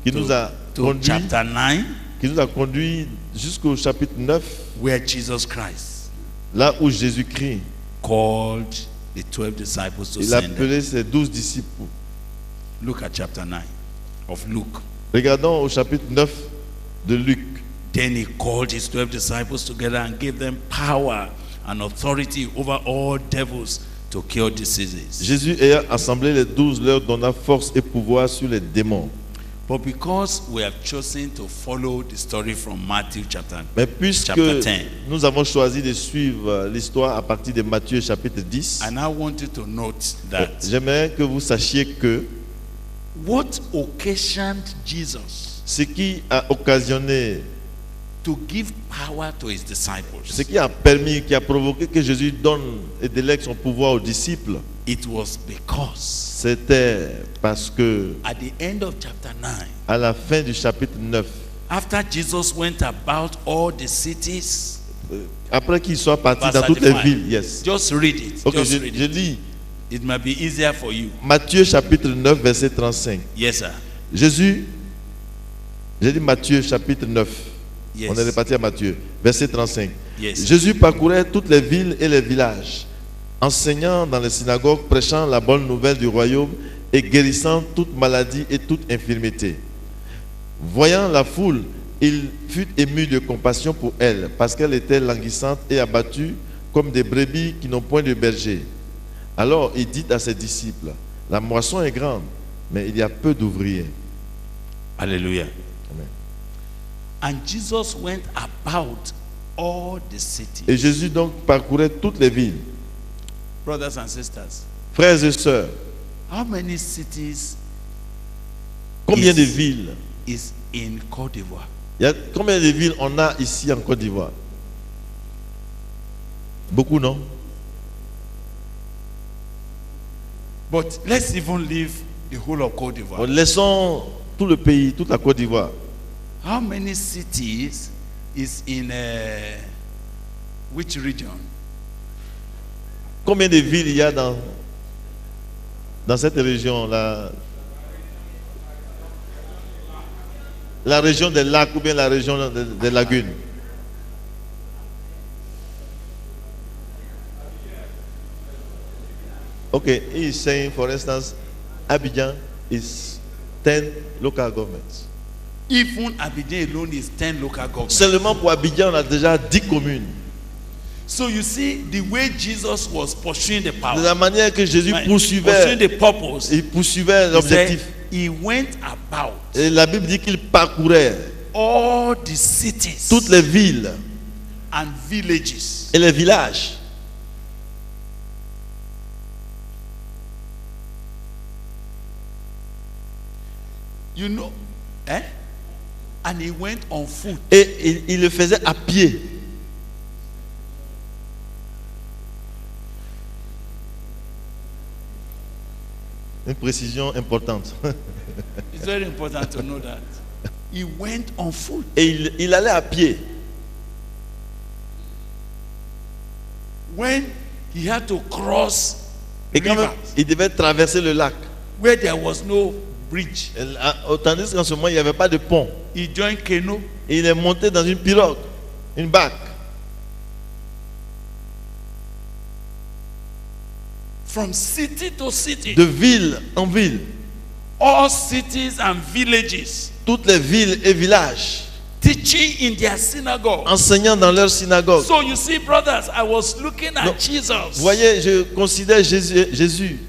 qui nous a to conduit, chapter 9, qui nous a conduit jusqu'au chapitre 9, where Jesus Christ là où Jésus-Christ, called the 12 disciples to il send them. appelait ses 12 disciples. Look at chapter 9 of Luke. Regardons au chapitre 9 de Luc. Then he called his 12 disciples together and gave them power and authority over all devils to cure diseases. Jésus ayant assemblé les 12, leur donna force et pouvoir sur les démons. But because we have chosen to follow the story from Matthew chapter Mais puisque Chapter 10. nous avons choisi de suivre l'histoire à partir de Matthieu chapitre 10, I now want you to note that j'aimerais que vous sachiez que what occasioned Jesus ce qui a occasionné, to give power to his disciples, ce qui a permis, qui a provoqué que Jésus donne et délègue son pouvoir aux disciples, it was because c'était parce que at the end of chapter 9, à la fin du chapitre 9, after Jesus went about all the cities après qu'il soit parti Verse dans toutes les 35. villes. Yes. Just read it. Ok, Just je read it. lis It might be easier for you. Matthieu chapitre 9, verset 35. Yes, sir. Jésus, j'ai dit Matthieu chapitre 9. Yes. On est reparti à Matthieu, verset 35. Yes. Jésus parcourait toutes les villes et les villages, enseignant dans les synagogues, prêchant la bonne nouvelle du royaume et guérissant toute maladie et toute infirmité. Voyant la foule, il fut ému de compassion pour elle, parce qu'elle était languissante et abattue comme des brebis qui n'ont point de berger. Alors il dit à ses disciples, la moisson est grande, mais il y a peu d'ouvriers. Hallelujah. Amen. And Jesus went about all the cities. Et Jésus donc parcourait toutes les villes. Brothers and sisters, Frères et sœurs, how many cities combien Yes. de villes is in Côte d'Ivoire? il y a, combien de villes on a ici en Côte d'Ivoire? Beaucoup, non? But let's even leave the whole of Côte d'Ivoire. Bon, laissons tout le pays, toute la Côte d'Ivoire. How many cities is in which region? Combien de villes il y a dans cette région, la région des lacs ou bien la région des lagunes? Okay, he is saying, for instance, Abidjan is 10 local governments. Even Abidjan alone is 10 local governments. Seulement pour Abidjan, on a déjà 10 communes. So you see, the way Jesus was pursuing the De power, la manière que Jésus pursuing poursuivait, the purpose, il poursuivait he said l'objectif. he went about Et la Bible dit qu'il parcourait all the cities toutes les villes and villages. et les villages. You know, and he went on foot. Et il le faisait à pied. Une précision importante. It's very important to know that. He went on foot. Et il allait à pied. When he had to cross Et quand même, rivers il devait traverser le lac. where there was no bridge, Tandis qu'en ce moment, il n'y avait pas de pont. he joined canoe. Et il est monté dans une pirogue, une barque. From city to city, De ville en ville. all cities and villages, Toutes les villes et villages. teaching in their synagogue. Enseignant dans leur synagogue. So you see, brothers, I was looking at No. Jesus. Vous voyez, je considère Jésus.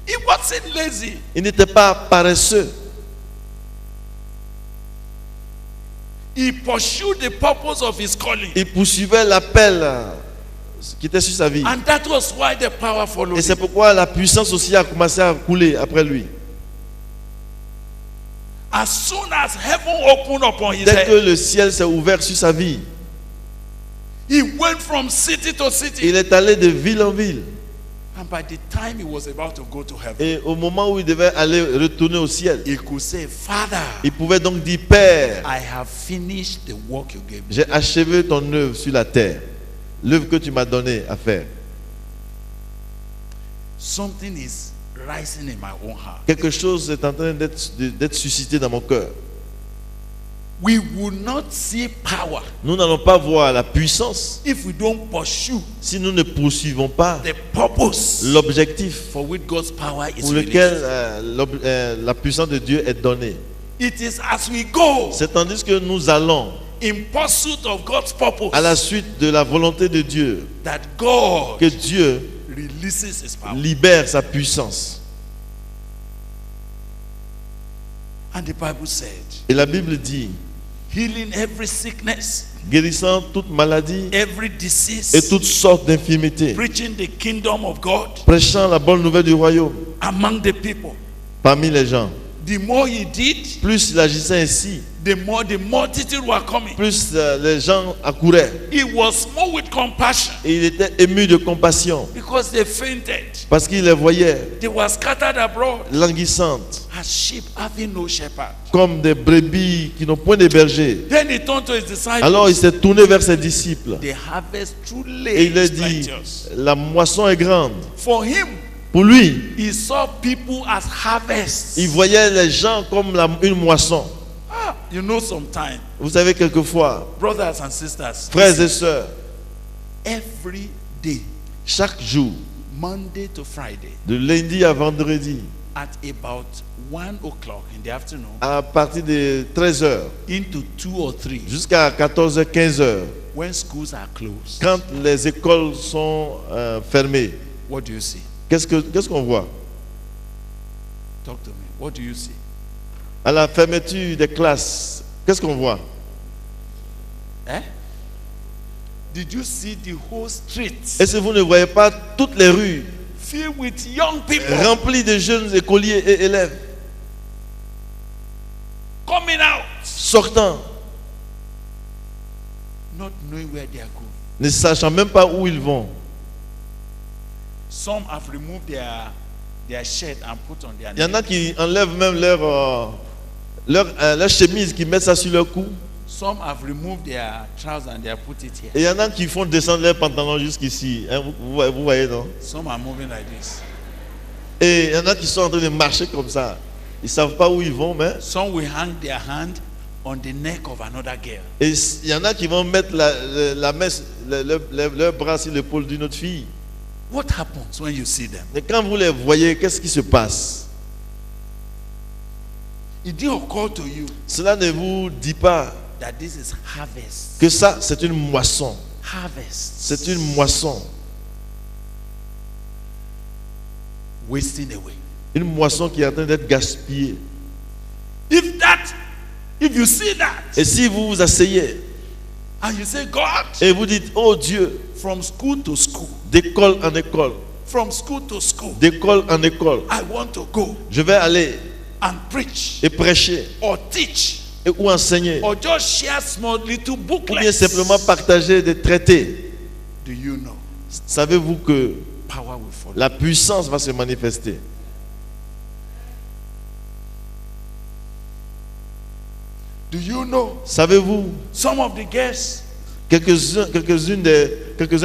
He wasn't lazy. Il n'était pas paresseux. He pursued the purpose of his calling. Il poursuivait l'appel qui était sur sa vie. And that was why the power followed Et c'est him. pourquoi la puissance aussi a commencé à couler après lui. As soon as heaven opened upon his Dès que head, le ciel s'est ouvert sur sa vie, he went from city to city. il est allé de ville en ville. And by the time he was about to go to heaven, Et au moment où il devait aller retourner au ciel, he could say, Father, il pouvait donc dire, Père, I have finished the work you gave me. j'ai achevé ton œuvre sur la terre, l'œuvre que tu m'as donnée à faire. Something is rising in my own heart. Quelque chose est en train d'être suscité dans mon cœur. We will not see power Nous n'allons pas voir la puissance if we don't pursue si nous ne poursuivons pas the purpose l'objectif for which God's power is pour lequel released. la puissance de Dieu est donnée. It is as we go C'est tandis que nous allons in pursuit of God's purpose à la suite de la volonté de Dieu that God que Dieu releases his power. libère sa puissance. And the Bible said, Et la Bible dit, healing every sickness, guérissant toute maladie every et disease, toutes sortes d'infirmités, preaching the kingdom of God prêchant la bonne nouvelle du royaume among the people. parmi les gens. The more he did, Plus il agissait ainsi, the more the multitude were coming. plus les gens accouraient. He was moved with compassion Et il était ému de compassion because they fainted. parce qu'il les voyait They were scattered abroad. languissantes. as sheep having no shepherd. comme des brebis qui n'ont point de berger. Then he turned to his disciples. Alors il s'est tourné vers ses disciples The harvest truly et il leur is dit, plenteous. la moisson est grande. For him, Pour lui, he saw people as harvests. il voyait les gens comme une moisson. Ah, you know, sometimes, Vous savez, quelquefois, brothers and sisters, frères et sœurs, every day, chaque jour, Monday to Friday, de lundi à vendredi, at about 1 o'clock in the afternoon, à partir de 13h into 2 or 3, jusqu'à 14h, 15h, when schools are closed, quand les écoles sont fermées, what do you see? qu'est-ce qu'on voit? Talk to me. What do you see? À la fermeture des classes, qu'est-ce qu'on voit? Eh? Did you see the whole street Est-ce que vous ne voyez pas toutes les rues filled with young people remplies de jeunes écoliers et élèves coming out, sortant, not knowing where they are going? ne sachant même pas où ils vont? Some have removed their shirt and put on their Il y en a neck. qui enlèvent même leur chemise, qui mettent ça sur leur cou. Some have removed their trousers and they have put it here. Et il y en a qui font descendre leurs pantalons jusqu'ici. Hein, vous voyez, non? Some are moving like this. Et il y en a qui sont en train de marcher comme ça. Ils ne savent pas où ils vont, mais... Some will hang their hand on the neck of another girl. Et il y en a qui vont mettre la main, leur bras sur l'épaule d'une autre fille. What happens when you see them? Mais quand vous les voyez, qu'est-ce qui se passe? It did occur to you Cela ne vous dit pas that this is harvest. que ça, c'est une moisson. Harvest. C'est une moisson. Wasting away. Une moisson qui est en train d'être gaspillée. If you see that, Et si vous vous asseyez and you say, God, et vous dites, oh Dieu, from school to school, d'école en école, from school to school, d'école en école, I want to go je vais aller and preach et prêcher or teach ou enseigner, or just share small little ou bien booklets. simplement partager des traités. Do you know Savez-vous que power will follow? la puissance va se manifester? Do you know Savez-vous, some of the girls quelques-uns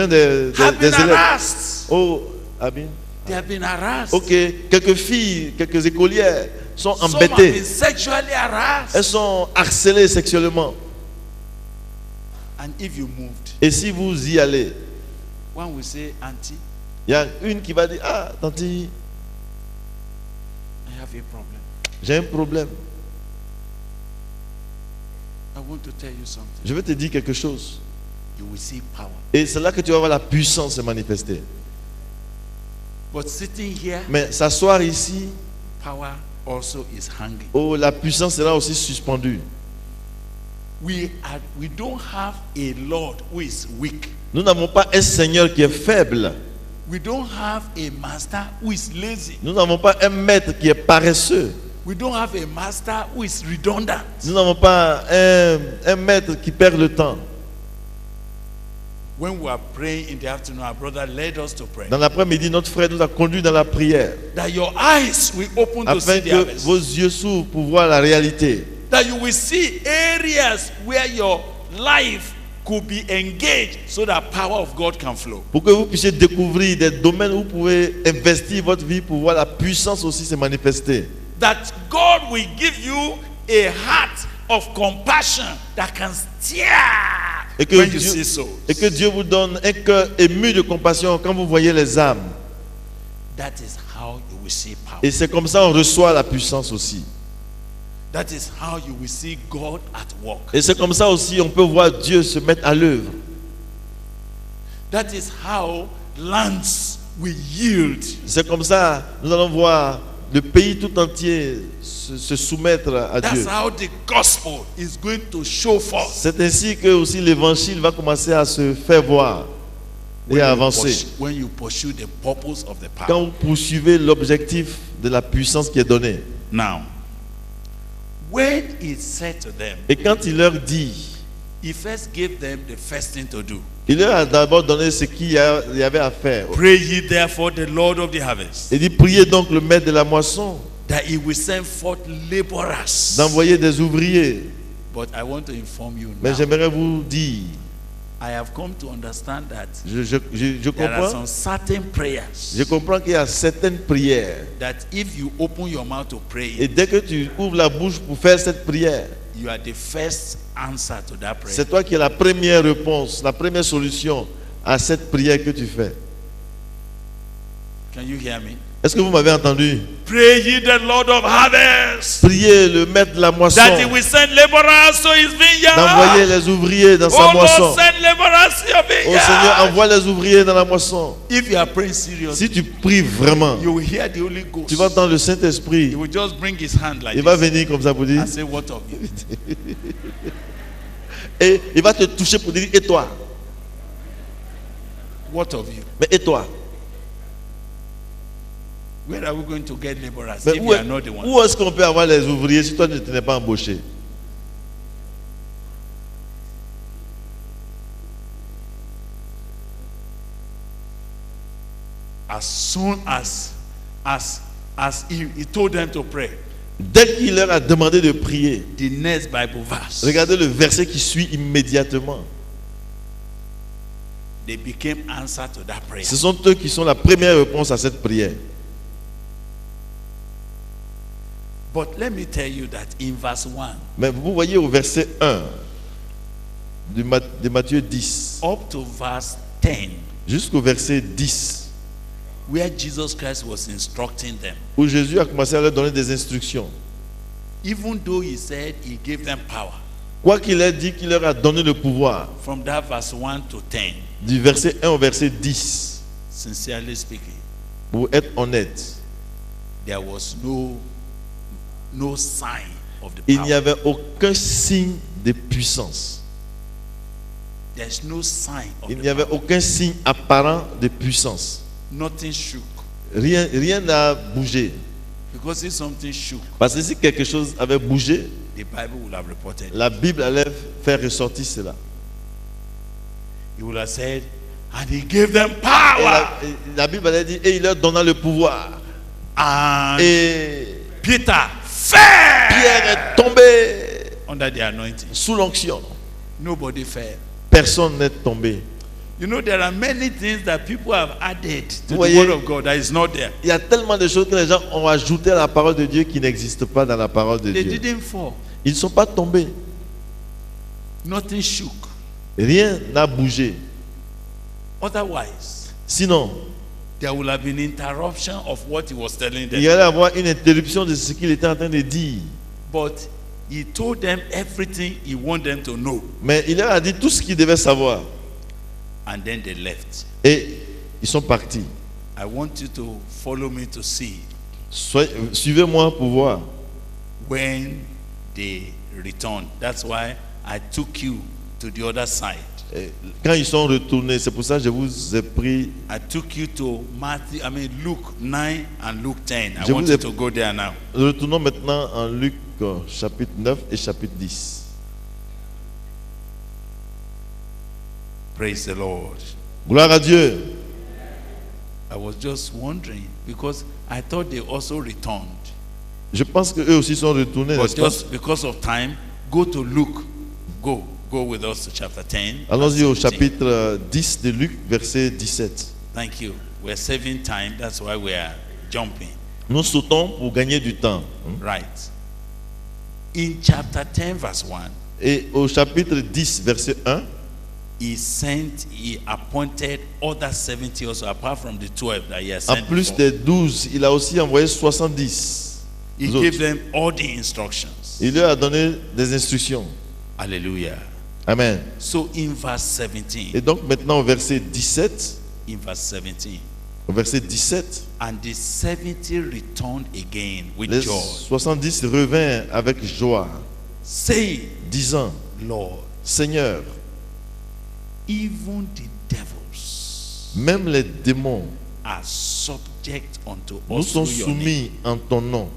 des have been élèves, harassed? oh, Abin, They have been harassed. ok, quelques filles, quelques écolières sont Some have been embêtées, sexually harassed. elles sont harcelées sexuellement. And if you moved, Et si vous y allez, one will say, Auntie, il y a une qui va dire, ah, tante, I have a problem. j'ai un problème. I want to tell you something. Je vais te dire quelque chose. You will see power. Et c'est là que tu vas voir la puissance se manifester. But sitting here, Mais s'asseoir ici, power also is hanging. oh, la puissance sera aussi suspendue. We don't have a Lord who is weak. Nous n'avons pas un Seigneur qui est faible. We don't have a master who is lazy. Nous n'avons pas un maître qui est paresseux. We don't have a master who is redundant. Nous n'avons pas un maître qui perd le temps. When we are praying in the afternoon, our brother led us to pray. Dans l'après-midi, notre frère nous a conduits dans la prière That your eyes will open to afin see the que harvest. vos yeux s'ouvrent pour voir la réalité. That you will see areas where your life could be engaged so that power of God can flow. Pour que vous puissiez découvrir des domaines où vous pouvez investir votre vie pour voir la puissance aussi se manifester. That God will give you a heart of compassion that can steer Et que, when you see souls. et que Dieu vous donne un cœur ému de compassion quand vous voyez les âmes. That is how you will see power. Et c'est comme ça qu'on reçoit la puissance aussi. That is how you will see God at work. Et c'est comme ça aussi on peut voir Dieu se mettre à l'œuvre. That is how lands will yield. C'est comme ça nous allons voir le pays tout entier se soumettre à Dieu. That's how the gospel is going to show forth. C'est ainsi que aussi l'évangile va commencer à se faire voir et à avancer. When you pursue the purpose of the power. Quand vous poursuivez l'objectif de la puissance qui est donnée. Now, when he said to them, Et quand il leur dit, he first gave them the first thing to do. il leur a d'abord donné ce qu'il y avait à faire. Pray ye therefore the Lord of the harvest, Il dit, priez donc le maître de la moisson, that he will send forth laborers. d'envoyer des ouvriers. But I want to inform you Mais now, j'aimerais vous dire, I have come to understand that je there are comprends, some certain prayers je comprends qu'il y a certaines prières. that if you open your mouth to pray, Et dès que tu ouvres la bouche pour faire cette prière, you are the first answer to that prayer. c'est toi qui as la première réponse, la première solution à cette prière que tu fais. Can you hear me? Est-ce que vous m'avez entendu? Pray ye the Lord of harvest, Priez le maître de la moisson that he will send laborers to his d'envoyer vineyard. les ouvriers dans sa Oh moisson. Lord, send laborers to your Oh Seigneur, vineyard. envoie les ouvriers dans la moisson. If you are praying seriously, Si tu pries vraiment, you will hear the Holy Ghost. tu vas entendre le Saint-Esprit. He will just bring his hand like Il va this venir comme ça pour dire, and say, what of you? et il va te toucher pour dire, et toi? What of you? Mais et toi? Where are we going to get laborers Mais if où, you are not the one? où est-ce qu'on peut avoir les ouvriers si toi ne t'es pas embauché? As soon as he told them to pray, Dès qu'il leur a demandé de prier, the next Bible verse, regardez le verset qui suit immédiatement. they became answer to that prayer. Ce sont eux qui sont la première réponse à cette prière. But let me tell you that in verse 1 Mais vous voyez au verset 1 de Matthieu 10 up to verse 10, jusqu'au verset 10, where Jesus Christ was instructing them, où Jésus a commencé à leur donner des instructions. even though he said he gave them power, Quoi qu'il ait dit qu'il leur a donné le pouvoir, from that verse 1 to 10, du verset 1 au verset 10, sincerely speaking, pour être honnête, there was no sign of the il n'y power. avait aucun signe de puissance. There's no sign of Il the n'y avait power. aucun signe apparent de puissance. Nothing shook. Rien n'a bougé. Because if something shook, Parce que si quelque chose avait bougé, the Bible would have reported. la Bible allait faire ressortir cela. He would have said, and he gave them Et power. la Bible allait dire, et il leur donna le pouvoir. And Et Peter fell Pierre est tombé under the anointing. sous l'onction. Nobody fell. Personne n'est tombé. You know, there are many things that people have added to the Voyez. word of God that is not there. Il y a tellement de choses que les gens ont ajouté à la parole de Dieu qui n'existent pas dans la parole de They Dieu. didn't fall. Ils ne sont pas tombés. Nothing shook. Rien n'a bougé. Otherwise, Sinon, there will have been interruption of what he was telling il them. y allait avoir une interruption de ce qu'il était en train de dire. But he told them everything he wanted them to know. Mais il leur a dit tout ce qu'ils devaient savoir. And then they left. Et ils sont partis. I want you to follow me to see Suivez-moi pour voir. when they returned. That's why I took you to the other side. Et quand ils sont retournés, c'est pour ça que je vous ai pris. I took you to Luke 9 and Luke 10. I Je want vous you ai- to go there now. Retournons maintenant en Luc chapitre 9 et chapitre 10. Praise the Lord. Gloire à Dieu. I was just wondering because I thought they also returned. Je pense qu'eux aussi sont retournés, But n'est-ce pas? just because of time, go to Luke. Go with us to chapter 10. Allons-y au verse 17. chapitre 10 de Luc, verset 17. Thank you. We're saving time. That's why we are jumping. Nous sautons pour gagner du temps. Right. In chapter 10, verse 1, Et au chapitre 10, verset 1, he appointed other 70 also, apart from the 12 that he had en sent plus before. des 12, il a aussi envoyé 70. He autres. gave them all the instructions. Il leur a donné des instructions. Hallelujah. Amen. So in verse 17, Et donc maintenant au verset 17, in verse 17, au verset 17, and the 70 returned again with les joy, 70 revinrent avec joie, saying, disant, Lord, Seigneur, even the devils même les démons are subject unto nous us sont through your name. soumis en ton nom.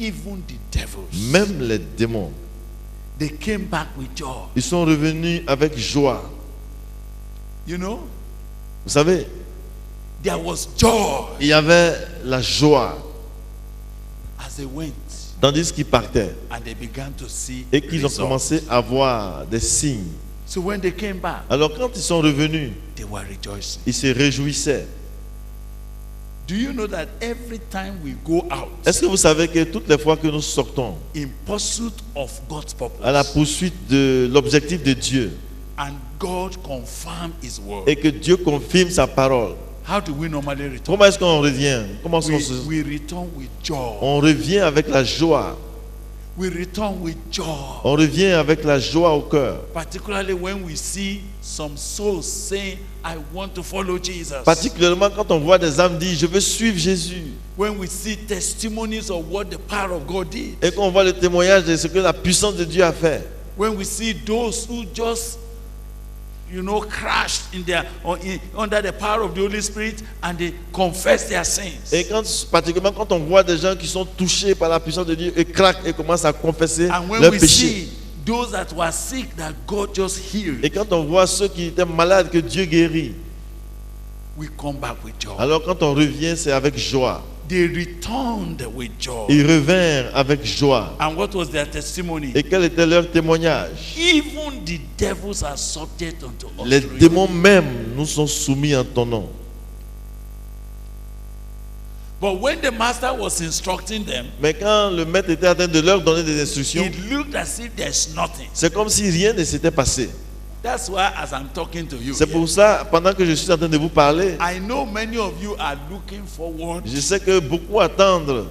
Even the devils, Même les démons, they came back with joy. ils sont revenus avec joie. You know, Vous savez, there was joy. il y avait la joie. As they went, tandis qu'ils partaient and they began to see et qu'ils ont results. commencé à voir des signes. So when they came back, Alors quand ils sont revenus, they were rejoicing. ils se réjouissaient. Do you know that every time we go out Est-ce que vous savez que toutes les fois que nous sortons in pursuit of God's à la purpose, poursuite de l'objectif de Dieu and God confirm His word, et que Dieu confirme sa parole, how do we normally return? comment est-ce qu'on revient? Comment est-ce qu'on se- We return with joy. On revient avec la joie. We return with joy. On revient avec la joie au cœur. Particularly when we see some souls saying, I want to follow Jesus. Particulièrement quand on voit des âmes dire, je veux suivre Jésus. When we see testimonies of what the power of God did. Et qu'on voit le témoignage de ce que la puissance de Dieu a fait. When we see those who just, crashed under the power of the Holy Spirit and they confess their sins. Et particulièrement quand on voit des gens qui sont touchés par la puissance de Dieu et craquent et commencent à confesser And when leurs we péchés. see those that were sick that God just healed, Et quand on voit ceux qui étaient malades que Dieu guérit, we come back with joy. alors quand on revient, c'est avec joie. They returned with joy. Ils revinrent avec joie. And what was their testimony? Et quel était leur témoignage? Even the devils are subject unto us. Les through you. démons même nous sont soumis en ton nom. But when the master was instructing them, Mais quand le maître était en train de leur donner des instructions, it looked as if there's nothing. c'est comme si rien ne s'était passé. That's why, as I'm talking to you, C'est pour ça, pendant que je suis en train de vous parler, I know many of you are looking forward je sais que beaucoup attendent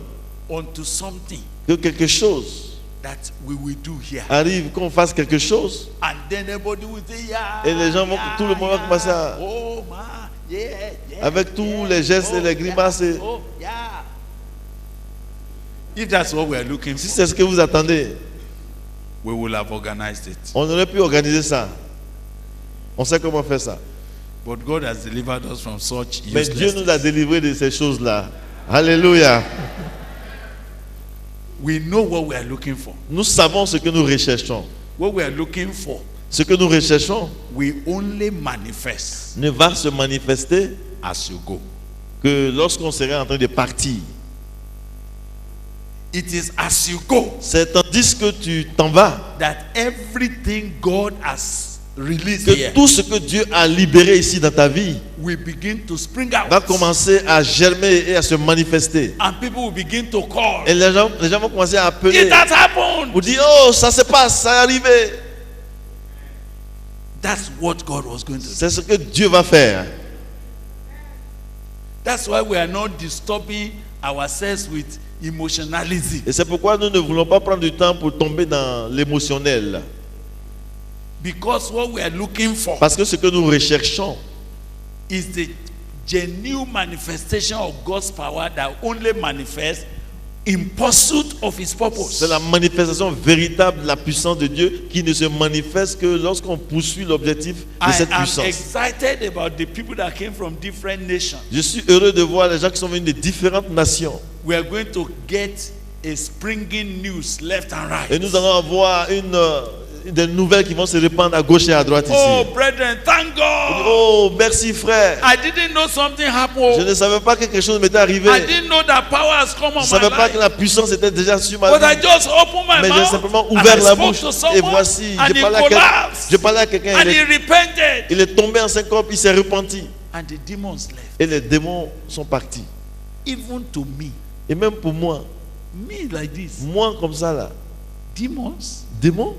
unto something que quelque chose that we will do here. arrive, qu'on fasse quelque chose. And then everybody will say, yeah. Et les gens vont, tout le monde va commencer à, Oh, ma, yeah, yeah. avec tous les gestes et les grimaces. Yeah, oh, yeah. If that's what we are looking Si for, c'est ce que vous attendez, we will have organized it. on aurait pu organiser ça. On sait comment faire ça. But God has delivered us from such Mais Dieu uselessness. nous a délivrés de ces choses-là. Alléluia. We know what we are looking for. Nous savons ce que nous recherchons. What we are looking for, Ce que nous recherchons we only manifest ne va se manifester as you go. que lorsqu'on sera en train de partir. It is as you go C'est tandis que tu t'en vas that everything God has released que here tout ce que Dieu a libéré ici dans ta vie will begin to spring out. va commencer à germer et à se manifester. And people will begin to call. Et les gens vont commencer à appeler. It has happened. Vous dire, oh, ça se passe, ça est arrivé. That's what God was going to do. C'est ce que Dieu va faire. That's why we are not disturbing ourselves with emotionalism. Et c'est pourquoi nous ne voulons pas prendre du temps pour tomber dans l'émotionnel. Because what we are looking for Parce que ce que nous recherchons, is the genuine manifestation of God's power that only manifests in pursuit of His purpose. c'est la manifestation véritable de la puissance de Dieu qui ne se manifeste que lorsqu'on poursuit l'objectif de I cette am puissance. excited about the people that came from different nations. Je suis heureux de voir les gens qui sont venus de différentes nations. We are going to get a springing news left and right. Et nous allons avoir des nouvelles qui vont se répandre à gauche et à droite ici. Oh, brethren, thank God. Oh, merci frère. I didn't know something Je happened. ne savais pas que quelque chose m'était arrivé. I didn't know that power has come Je on ne my savais pas que life. la puissance était déjà sur ma But I vie. just opened my Mais j'ai mouth simplement and ouvert I la spoke bouche. to Et someone voici, and j'ai he parlé à collapsed quelqu'un. and he repented. Il est tombé en syncope, il s'est repenti. And the demons left. Et les démons sont partis. Even to me, Et même pour moi, like this, moi comme ça là, demons. démons.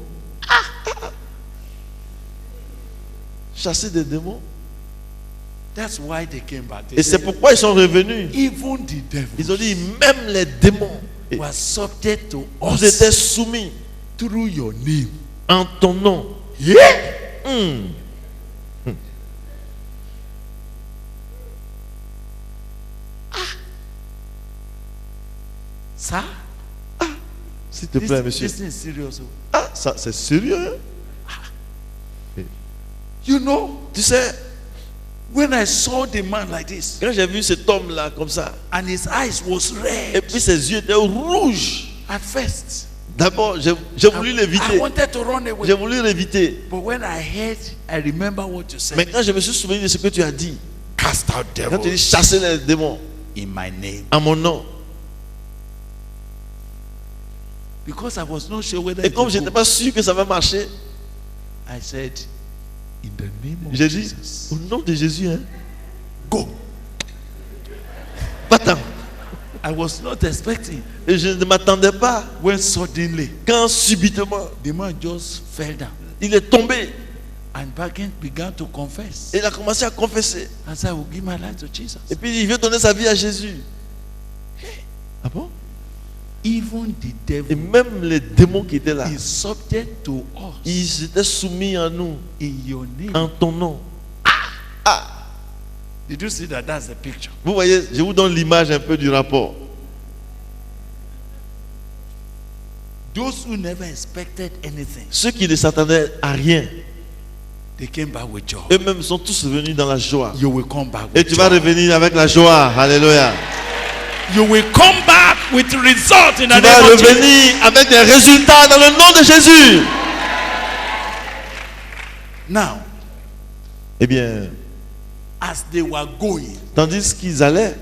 Chasser des démons. That's why they came back. They Et c'est said, pourquoi ils sont revenus. even the devils Ils ont dit, même les démons, were subject to vous us étiez soumis through your name. en ton nom. Yeah. Sir, S'il te plaît, monsieur. this is serious. Ah, ça c'est sérieux. Hein? You know, Tu sais, when I saw the man like this, quand j'ai vu cet homme-là comme ça, and his eyes was et red puis ses yeux étaient rouges. at first, D'abord, j'ai voulu I l'éviter. wanted to run away. J'ai voulu l'éviter. But when I heard, I remember what you said. Mais quand je me suis souvenu de ce que tu as dit, Cast out quand tu dis devils chasser les démons in my name. en mon nom, Because I was not sure whether Et it comme would je n'étais go, pas sûr que ça va marcher, I said, in the name of j'ai dit, Jesus, au nom de Jésus, hein, go. va-t'en. I was not expecting. Et je ne m'attendais pas. When suddenly, Quand subitement, the man just fell down il est tombé. and began to confess. Et il a commencé à confesser. I said, I will give my life to Jesus. Et puis il veut donner sa vie à Jésus. Ah bon? Even the Et devil même les démons qui étaient là, is subject to us ils étaient soumis à nous, in your name. en ton nom. Did you see that? That's the picture. Vous voyez, je vous donne l'image un peu du rapport. Those who never expected anything, Ceux qui ne s'attendaient à rien, they came back with joy. eux-mêmes sont tous venus dans la joie. You will come back Et with tu vas joy. revenir avec la joie. Alléluia. You will come back with result in Tu the vas name of Jesus. revenir avec des résultats dans le nom de Jésus. Now, Eh bien, as they were going, tandis qu'ils allaient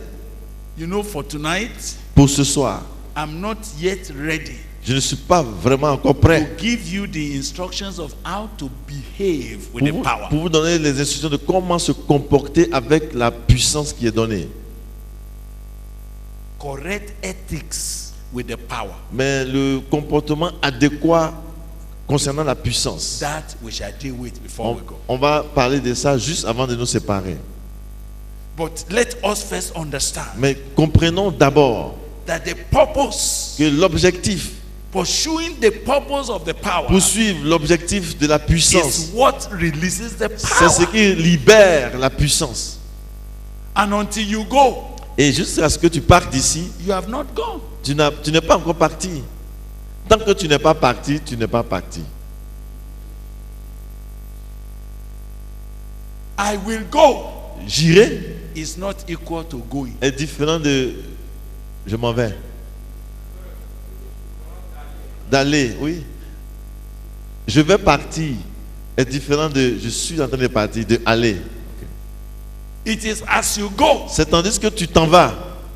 you know, for tonight, pour ce soir, I'm not yet ready je ne suis pas vraiment encore to prêt give you the instructions of how to behave with pour the vous, power. pour vous donner les instructions de comment se comporter avec la puissance qui est donnée. Correct ethics with the power. Mais le comportement adéquat concernant la puissance, That we shall deal with before we go. on va parler de ça juste avant de nous séparer. But let us first understand Mais comprenons d'abord that the purpose, que l'objectif, pursuing the purpose of the power, poursuivre l'objectif de la is puissance, what releases the c'est ce power. qui libère la puissance. And until you go, Et jusqu'à ce que tu partes d'ici, you have not gone. tu n'es pas encore parti. Tant que tu n'es pas parti, tu n'es pas parti. I will go J'irai is not equal to going. est différent de je m'en vais. D'aller, oui. Je vais partir est différent de je suis en train de partir, de aller. It is as you go C'est tandis que tu t'en vas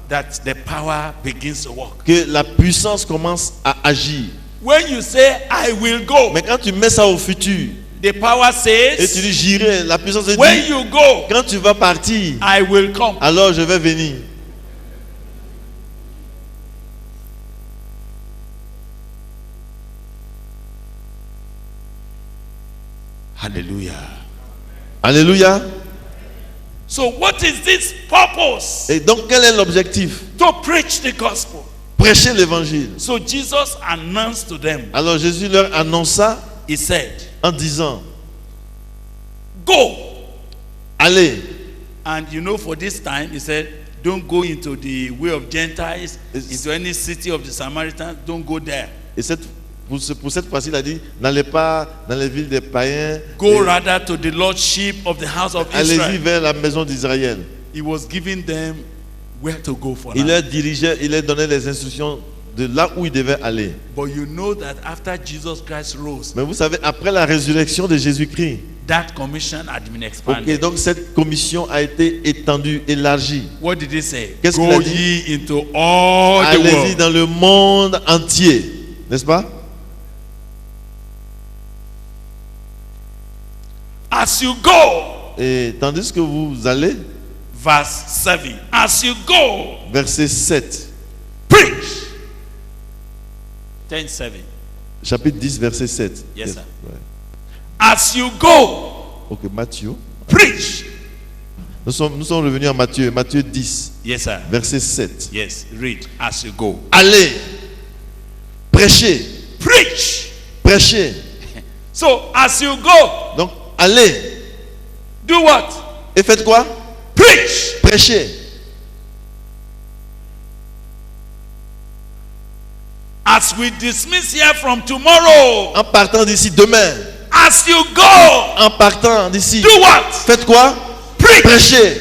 that the power begins to work. que la puissance commence à agir. When you say I will go, Mais quand tu mets ça au futur the power et tu says dis j'irai, la puissance te when dit you go, quand tu vas partir, I will come. alors je vais venir. Hallelujah. Alléluia. So what is this purpose? Et donc quel est l'objectif? To preach the gospel. Prêcher l'évangile. So Jesus announced to them, Alors Jésus leur annonça he said, en disant go. allez. And you know, for this time, he said, don't go into the way of Gentiles, It's- into any city of the Samaritans, don't go there. Et pour cette fois-ci, il a dit n'allez pas dans les villes des païens. Go Et rather to the lordship of the house of allez-y Israel. vers la maison d'Israël. He was giving them where to go for Il now. leur dirigeait, il leur donnait les instructions de là où ils devaient aller. But you know that after Jesus Christ rose, Mais vous savez, après la résurrection de Jésus-Christ, that commission had been ok, expanded. donc cette commission a été étendue, élargie. What did he say? Qu'est-ce qu'il Go a dit? ye into all the Allez-y world. dans le monde entier, n'est-ce pas? As you go, Et tandis que vous allez, verse 7. As you go, verset 7, preach. 10:7. chapitre 10, verset 7. Yes, sir. Ouais. As you go, Ok, Matthieu. preach. Nous sommes revenus à Matthieu, Matthieu 10, Yes, sir. verset 7. Yes, read. As you go, Allez, prêchez, preach. prêchez. So, as you go, Donc, allez, do what? et faites quoi? Preach. Prêchez. As we dismiss here from tomorrow, En partant d'ici demain, as you go, en partant d'ici, do what? faites quoi? Preach. Prêchez.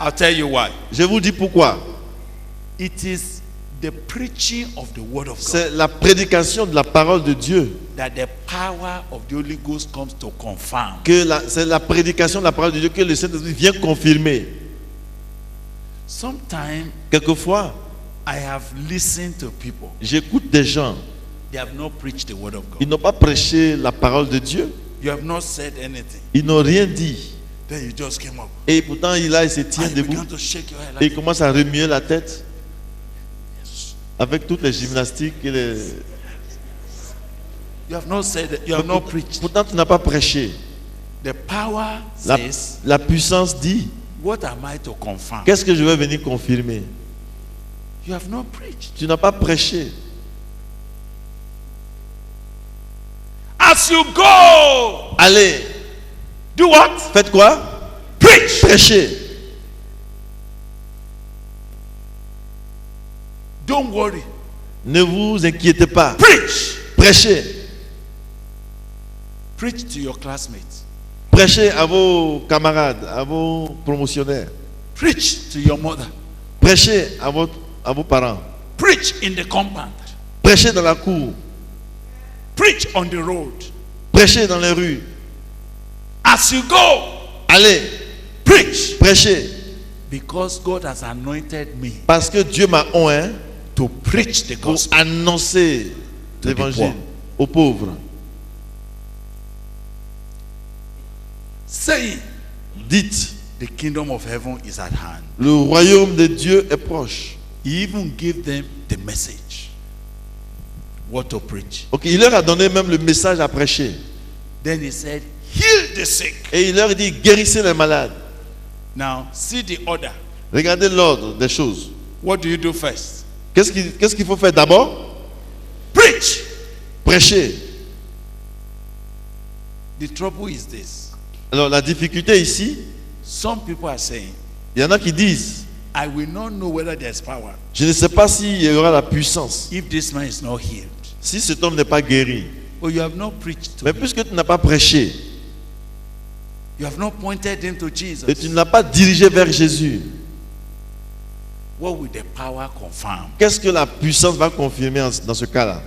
I'll tell you why. Je vous dis pourquoi. It is the preaching of the word of God C'est la prédication de la parole de Dieu. that the power of the Holy Ghost comes to confirm. C'est la prédication de la parole de Dieu que le Saint-Esprit vient confirmer. Sometimes Quelquefois, I have listened to people. J'écoute des gens, They have not preached the word of ils God. n'ont pas prêché la parole de Dieu. You have not said anything. Ils n'ont rien dit. Then you just came up. Et pourtant, il se tient And you debout. began to shake your head Et il like commence à remuer la tête. Avec toutes les gymnastiques et les... you have not said, you have not preached. Pourtant, tu n'as pas prêché. The power La, says, la puissance dit, what am I to confirm? qu'est-ce que je vais venir confirmer? You have not preached. Tu n'as pas prêché. As you go, Allez, do what? faites quoi? Preach. Prêchez. Don't worry. Ne vous inquiétez pas. Preach. Prêchez. Preach to your classmates. Prêchez à vos camarades, à vos promotionnaires. Preach to your mother. Prêchez à vos parents. Preach in the compound. Prêchez dans la cour. Preach on the road. Prêchez dans les rues. As you go, Allez, preach. prêchez. Because God has anointed me Parce que Dieu m'a oint to preach the pour gospel. annoncer To the l'évangile aux pauvres. Saying, Dites, the kingdom of heaven is at hand. le royaume de Dieu est proche. He even gave them the message. What to preach. Ok, il leur a donné même le message à prêcher. Then he said, heal the sick. Et il leur dit, guérissez les malades. Now, see the order. Regardez l'ordre des choses. What do you do first? Qu'est-ce qu'il faut faire d'abord? Preach. Prêcher. The trouble is this. Alors la difficulté ici, Some people are saying, il y en a qui disent, I will not know whether there's power je ne sais pas s'il y aura la puissance if this man is not healed. si cet homme n'est pas guéri. But you have not preached to Mais him. puisque tu n'as pas prêché You have not pointed him to et Jesus. tu ne l'as pas dirigé vers Jésus, What will the power confirm? qu'est-ce que la puissance va confirmer dans ce cas-là?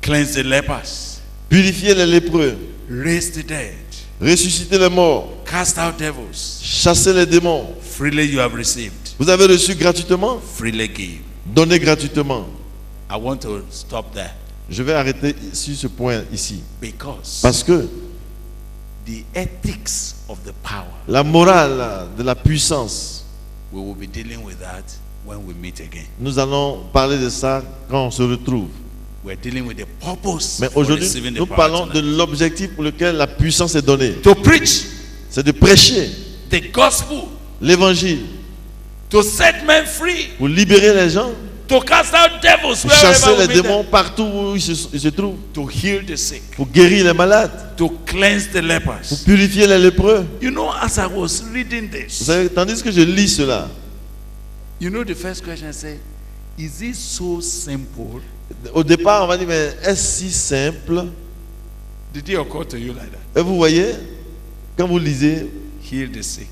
Cleanse the lepers, Purifier les lépreux, raise the dead, ressusciter les morts, cast out devils. chasser les démons. Freely you have received, Vous avez reçu gratuitement, freely give. donnez gratuitement. I want to stop there Je vais arrêter sur ce point ici. because Parce que the ethics of the power, la morale de la puissance, we will be dealing with that when we meet again. nous allons parler de ça quand on se retrouve. We're dealing with the purpose Mais for aujourd'hui, receiving the nous power parlons de tonight. l'objectif pour lequel la puissance est donnée. To preach C'est de prêcher the gospel, l'évangile, to set men free, pour libérer les gens, to cast out devils pour chasser wherever we les meet démons them, partout où ils se trouvent, to heal the sick, pour guérir les malades, to cleanse the pour lepers. purifier les lépreux. You know, as I was reading Vous this, savez, tandis que je lis cela, you know, the first question I say, is it so simple? au départ, on va dire, mais est-ce si simple? Did it occur to you like that? Et vous voyez, quand vous lisez, Heal the sick,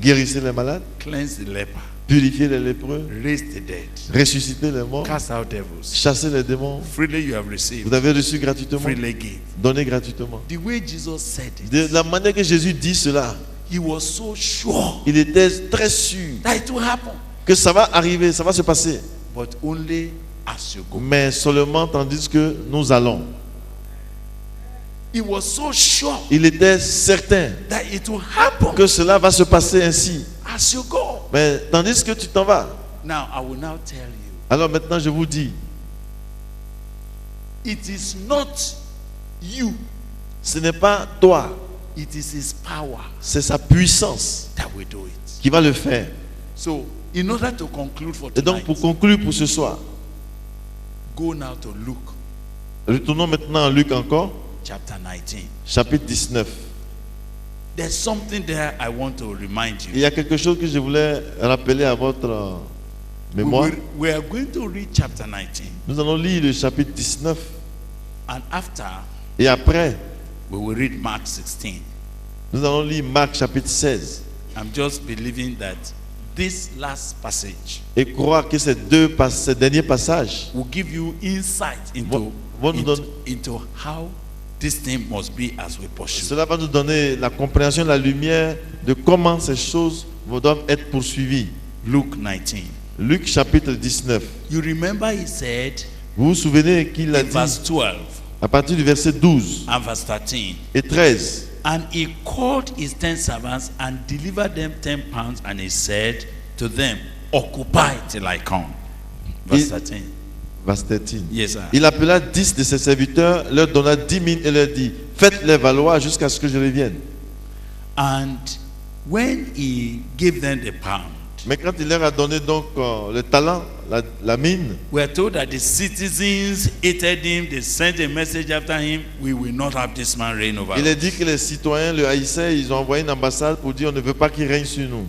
guérissez les malades, cleanse the leper, purifier les lépreux, raise the dead, ressusciter les morts, cast out devils. chasser les démons. Freely you have received, Vous avez reçu gratuitement, freely give. donnez gratuitement. The way Jesus said De it, la manière que Jésus dit cela, he was so sure il était très sûr that it will happen, que ça va arriver, ça va se passer. but only as you go. Mais seulement tandis que nous allons. He was so sure Il était certain that it will happen que cela va se passer ainsi. as you go. Mais tandis que tu t'en vas. Now, I will now tell you, Alors maintenant, je vous dis, it is not you, ce n'est pas toi, it is his power c'est sa puissance that will do it. qui va le faire. So, in order to conclude for Et donc, tonight, pour conclure pour ce soir, go now to Luke retournons maintenant à Luc encore, chapter 19. chapitre 19. There's something there I want to remind Il you. y a quelque chose que je voulais rappeler à votre mémoire. We are going to read chapter 19, Nous allons lire le chapitre 19 and after, et après, we will read Mark 16. nous allons lire Marc chapitre 16 I'm just believing that this last passage et croire que ces ces derniers passages will give you insight Vont nous donner- into how this thing must be as we pursue. cela va nous donner la compréhension, la lumière de comment ces choses doivent être poursuivies. Luke 19. Luc chapitre 19. You remember he said Vous vous souvenez qu'il a in dit verse 12 à partir du verset 12 and verse 13, et 13. and he called his 10 servants and delivered them 10 pounds, and he said to them, occupy till I come. Verse 13. Verset 13. Yes, sir. Il appela 10 de ses serviteurs, leur donna 10 000 et leur dit, faites-les valoir jusqu'à ce que je revienne. And when he gave them the pound, Mais quand il leur a donné donc le talent, la mine, we are told that the citizens hated him. They sent a message after him. We will not have this man reign over il est us. dit que les citoyens le haïssaient, ils ont envoyé une ambassade pour dire on ne veut pas qu'il règne sur nous.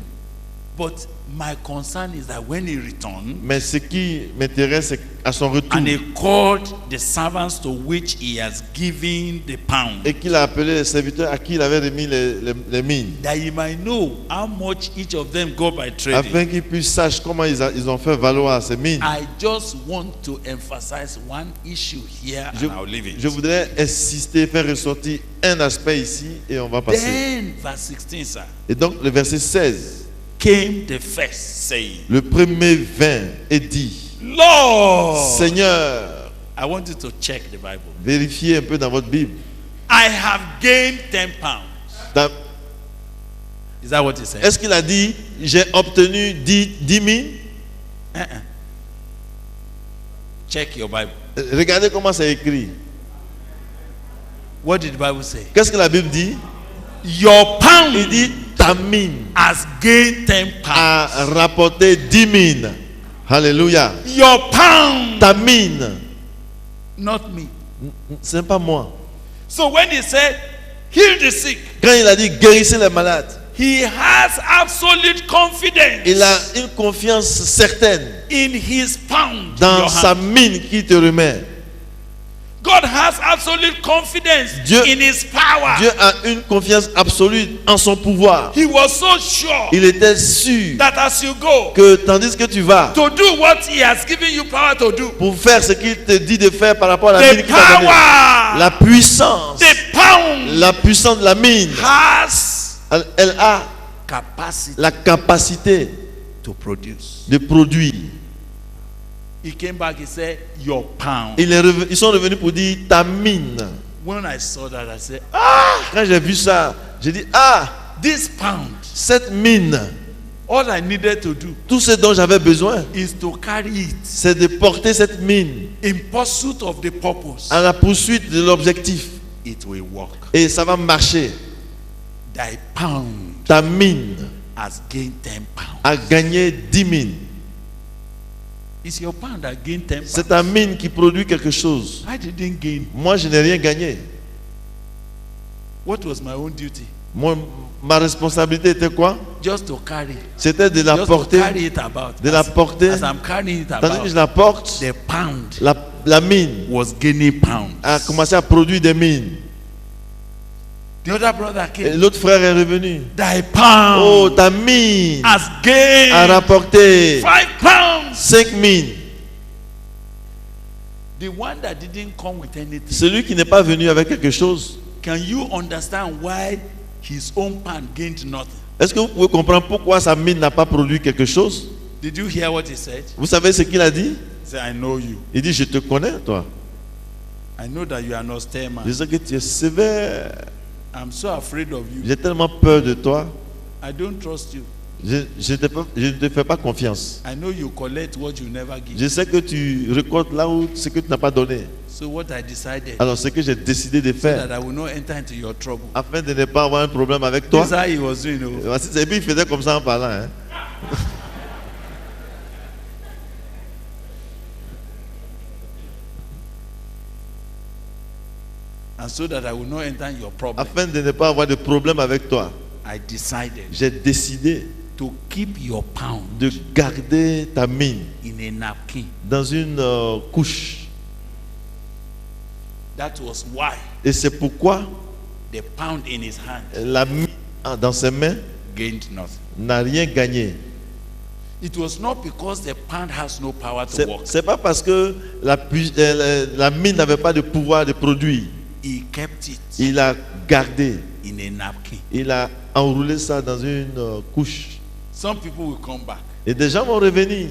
But my concern is that when he returned, Mais ce qui m'intéresse, c'est qu'à son retour, and he called the servants to which he has given the pound, et qu'il a appelé les serviteurs à qui il avait remis les mines, that he might know how much each of them got by trading. afin qu'ils puissent sacher comment ils ont fait valoir ces mines. I just want to emphasize one issue here, Je, and I'll leave it. je voudrais insister, faire ressortir un aspect ici et on va passer. Then, verse 16, sir, Et donc le verset 16, came the first, saying, le premier vint et dit, Lord, Seigneur, I want you to check the Bible. vérifiez un peu dans votre Bible. I have gained 10 pounds. Dans- Is that what he said? Est-ce qu'il a dit, j'ai obtenu 10 000? Uh-uh. Check your Bible. Regardez comment c'est écrit. What did the Bible say? Qu'est-ce que la Bible dit? Your Il pound dit, ta mine has gained 10 pounds. a rapporté 10 000. Alléluia. Your pound, Ta mine, not me. ce n'est pas moi. So when he said, heal the sick, Quand il a dit guérissez les malades, he has absolute confidence il a une confiance certaine in his pound. dans your sa hand. mine qui te remet. God has absolute confidence Dieu- in his power. Dieu a une confiance absolue en son pouvoir. He was so sure Il était sûr that as you go que tandis que tu vas to do what he has given you power to do, pour faire ce qu'il te dit de faire par rapport à la the mine qu'il t'a donnée, power, la puissance, the pound la puissance de la mine, has elle a capacity la capacité to produce. de produire. He came back, he said, your pound. Ils sont revenus pour dire ta mine. When I saw that, I said, Quand j'ai vu ça, j'ai dit this pound, cette mine, all I needed to do tout ce dont j'avais besoin, is to carry it c'est de porter cette mine in pursuit of the purpose. à la poursuite de l'objectif. It will work. Et ça va marcher. Thy pound Ta mine has gained 10 pounds. a gagné 10 000. It's your pound that gained 10 C'est pounds. ta mine qui produit quelque chose. I didn't gain. Moi, je n'ai rien gagné. What was my own duty? Ma responsabilité était quoi? Just to carry. C'était de la Just porter. to carry it about. De la porter. As I'm carrying it Tandis que about, je la porte, the pound la mine was gaining pounds. a commencé à produire des mines. The other brother Et came. l'autre frère est revenu. Thy pound Oh, ta mine has a gained rapporté 5 pounds. 5 mines. The one that didn't come with anything. Celui qui n'est pas venu avec quelque chose, Can you understand why his own pound gained nothing? est-ce que vous pouvez comprendre pourquoi sa mine n'a pas produit quelque chose? Did you hear what he said? Vous savez ce qu'il a dit? He said, I know you. Il dit, je te connais, toi. I know that you are not stay Je man. sais que tu es sévère. I'm so afraid of you. J'ai tellement peur de toi. I don't trust you. Je ne te fais pas confiance. I know you collect what you never give. Je sais que tu récoltes là où ce que tu n'as pas donné. So what I decided, Alors ce que j'ai décidé de so faire, that I will not enter into your trouble. afin de ne pas avoir un problème avec toi. This is how he was doing. Oh. Et puis il faisait comme ça en parlant. Hein. And so that I will not enter your problem, Afin de ne pas avoir de problème avec toi, I decided j'ai décidé to keep your pound de garder ta mine in a napkin. dans une couche. That was why Et c'est pourquoi the pound in his hand la mine dans ses mains gained nothing. n'a rien gagné. It was not because the pound has no power to C'est work. c'est pas parce que la mine n'avait pas de pouvoir de produire. He kept it Il a gardé, in a napkin. il a enroulé ça dans une couche. Some people will come back. Et des gens vont revenir.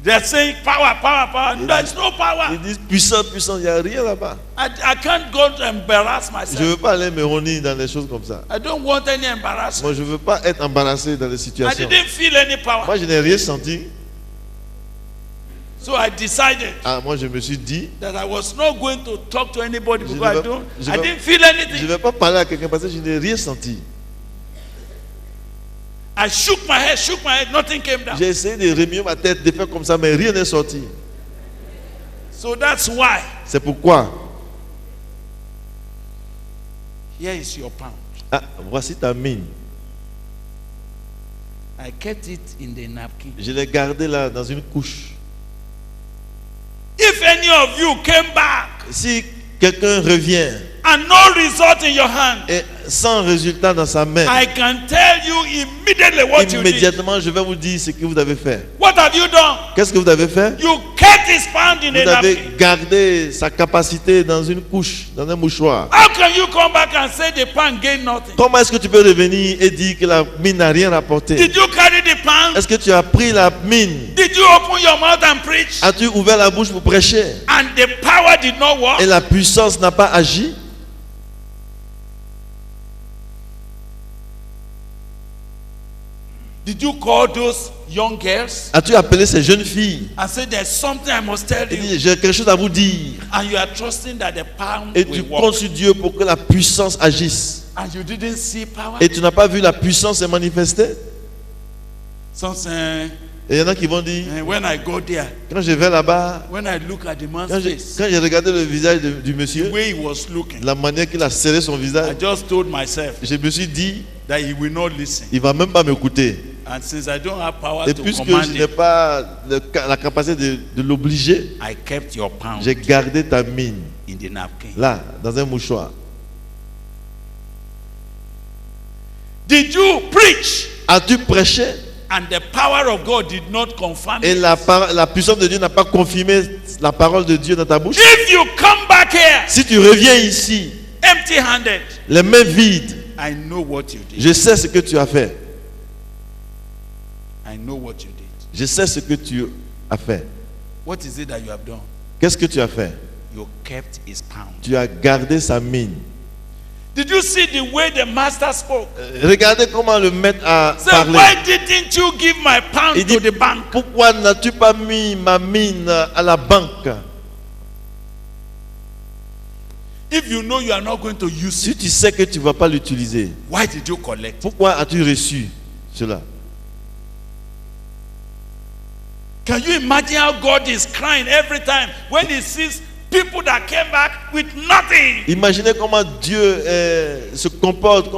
They're saying power, power, power. There's no power. Ils disent puissant, puissant, il n'y a rien là-bas. I can't go to embarrass Je ne myself. veux pas aller me honir dans des choses comme ça. I don't want any embarrassment. Moi, je ne veux pas être embarrassé dans des I situations. didn't feel any power. Moi, je n'ai rien senti. So I decided Ah, moi, je me suis dit, that I was not going to talk to anybody Je because ne I vais- didn't feel je ne anything. vais pas parler à quelqu'un parce que je n'ai rien senti. I shook my head, nothing came down. J'ai essayé de remuer ma tête, de faire comme ça, mais rien n'est sorti. So that's why C'est pourquoi, here is your pound. ah, voici ta mine. I kept it in the napkin. Je l'ai gardé là dans une couche. If any of you came back Si quelqu'un revient and no result in your hand, et sans résultat dans sa main, I can tell you immediately what you did. immédiatement, je vais vous dire ce que vous avez fait. What have you done? Qu'est-ce que vous avez fait? You kept his pound in a Vous avez napkin. gardé sa capacité dans une couche, dans un mouchoir. How can you come back and say the pound gained nothing? Comment est-ce que tu peux revenir et dire que la mine n'a rien rapporté? Did you carry the pound? Est-ce que tu as pris la mine? Did you open your mouth and preach? As-tu ouvert la bouche pour prêcher? And the power did not work? Et la puissance n'a pas agi? Did you call those young girls As-tu appelé ces jeunes filles and say there's something I must tell et you? dit, j'ai quelque chose à vous dire? And you are trusting that the pound Et tu will work. comptes sur Dieu pour que la puissance agisse. And you didn't see power? Et tu n'as pas vu la puissance se manifester? Some say, Et il y en a qui vont dire, when I go there, quand je vais là-bas, when I look at the man's quand face, j'ai regardé le visage du the monsieur, way he was looking, la manière qu'il a serré son I visage, just told myself je me suis dit, that he will not listen. il va même pas m'écouter. And since I don't have power Et to puisque command je n'ai it, pas la capacité de l'obliger, I kept your pound j'ai gardé ta mine in the napkin. là, dans un mouchoir. Did you preach As-tu prêché and the power of God did not confirm et it? la puissance de Dieu n'a pas confirmé la parole de Dieu dans ta bouche? If you come back here Si tu reviens ici, empty-handed, les mains vides, I know what you did. je sais ce que tu as fait. I know what you did. Je sais ce que tu as fait. What is it that you have done? Qu'est-ce que tu as fait? You kept his pound. Tu as gardé sa mine. Did you see the way the master spoke? Regardez comment le maître a Say, parlé. why didn't you give my pound Il to dit, the bank? pourquoi n'as-tu pas mis ma mine à la banque? If you know you are not going to use Si it, tu sais que tu ne vas pas l'utiliser, why did you collect? pourquoi as-tu reçu cela? Can you imagine how God is crying every time when he sees people that came back with nothing? Imaginez comment Dieu se comporte,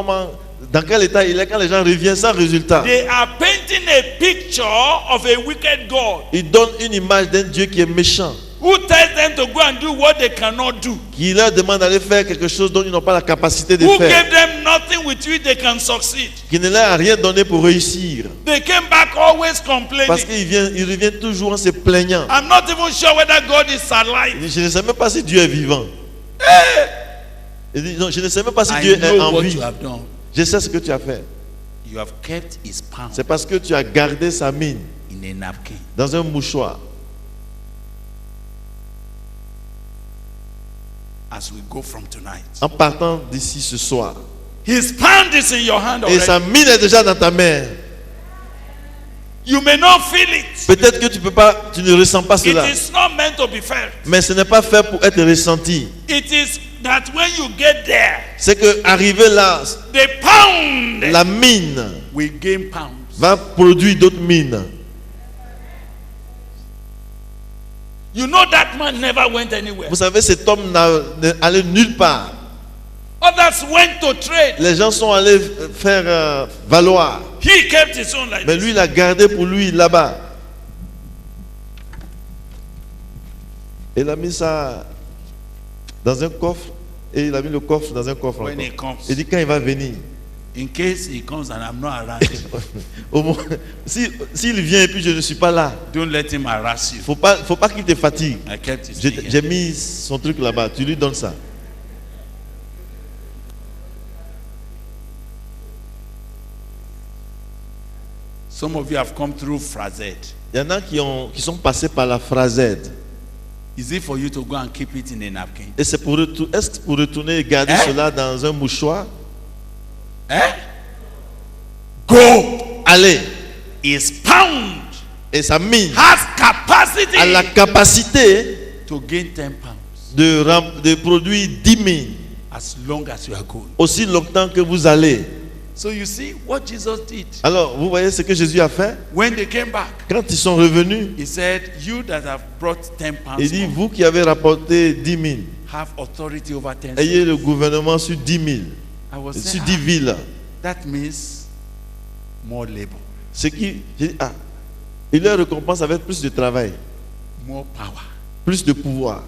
dans quel état il est quand les gens reviennent sans résultat. They are painting a picture of a wicked God Il donne une image d'un Dieu qui est méchant, who tells them to go and do what they cannot do, qui leur demande d'aller faire quelque chose dont ils n'ont pas la capacité de who faire, gave them nothing with which they can succeed. qui ne leur a rien donné pour réussir. They came back always Parce complaining. qu'il revient toujours en se plaignant. I'm not even sure whether God is alive. Il dit, je ne sais même pas si Dieu est vivant. Il dit, non, je ne sais même pas si I Dieu est know en what vie. you have done. Je sais ce que tu as fait. You have kept his pound C'est parce que tu as gardé sa mine in a napkin. dans un mouchoir. As we go from tonight, En partant d'ici ce soir. his pound is in your hand Et already. sa mine est déjà dans ta main. You may not feel it. Peut-être que tu ne ressens pas It cela. is not meant to be felt. Mais ce n'est pas fait pour être ressenti. It is that when you get there, C'est que arrivé là, the pound la mine will gain pounds. va produire d'autres mines. You know that man never went anywhere. Vous savez, cet homme n'est allé nulle part. Others went to trade. Les gens sont allés faire valoir. He kept his own like Mais this. lui, il a gardé pour lui là-bas. Il a mis ça dans un coffre. Et il a mis le coffre dans un coffre When he encore. comes, Il dit quand il va venir, in case he comes and I'm not around, au moins, s'il vient et puis je ne suis pas là, don't let him harass you. faut pas qu'il te fatigue. I kept his thing here. J'ai mis son truc là-bas, tu lui donnes ça. Some of you have come through Frazed. Il y en a qui sont passés par la phrasette. Is it for you to go and keep it in a napkin? Et c'est est-ce pour retourner et garder cela dans un mouchoir? Go! Allez. His pound Et sa mine has capacity a la capacité to gain 10 pounds de produire 10 000 as long as you are going. aussi longtemps que vous allez. So you see what Jesus did. Alors, vous voyez ce que Jésus a fait? When they came back, Quand ils sont revenus, he said, you that have brought 10 pounds il dit, more, vous qui avez rapporté 10 000, have authority over 10 ayez cities. le gouvernement sur 10 000, I was sur saying, 10 villes. that means more labor, Ce qui, j'ai dit, il leur récompense avec plus de travail, more power, plus de pouvoir,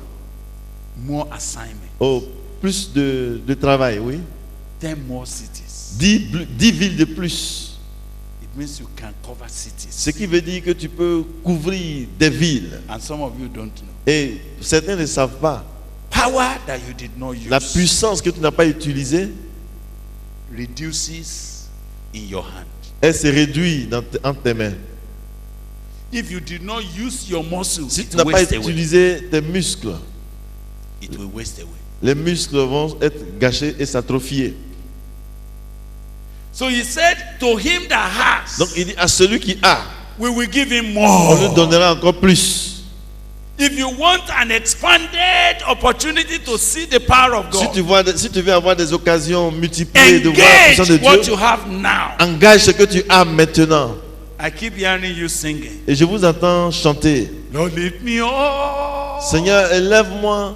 more assignment, plus de travail, oui. 10 more cities. 10 villes de plus. It means you can cover cities. Ce qui veut dire que tu peux couvrir des villes. And some of you don't know. Et certains ne savent pas. Power that you did not use La puissance que tu n'as pas utilisée, reduces in your hand. elle se réduit entre tes mains. If you did not use your muscles, Si it tu n'as will pas waste away. utilisé tes muscles, It will waste away. les muscles vont être gâchés et s'atrophier. So he said, to him that has, Donc il dit à celui qui a, we will give him on lui more. donnera encore plus. If you want an expanded opportunity to see the power of Si God, tu veux avoir des occasions multipliées de voir la puissance de engage what Dieu, you have now. engage ce que tu as maintenant. I keep hearing you singing. Et je vous entends chanter. Lord, lift me up. Seigneur, élève-moi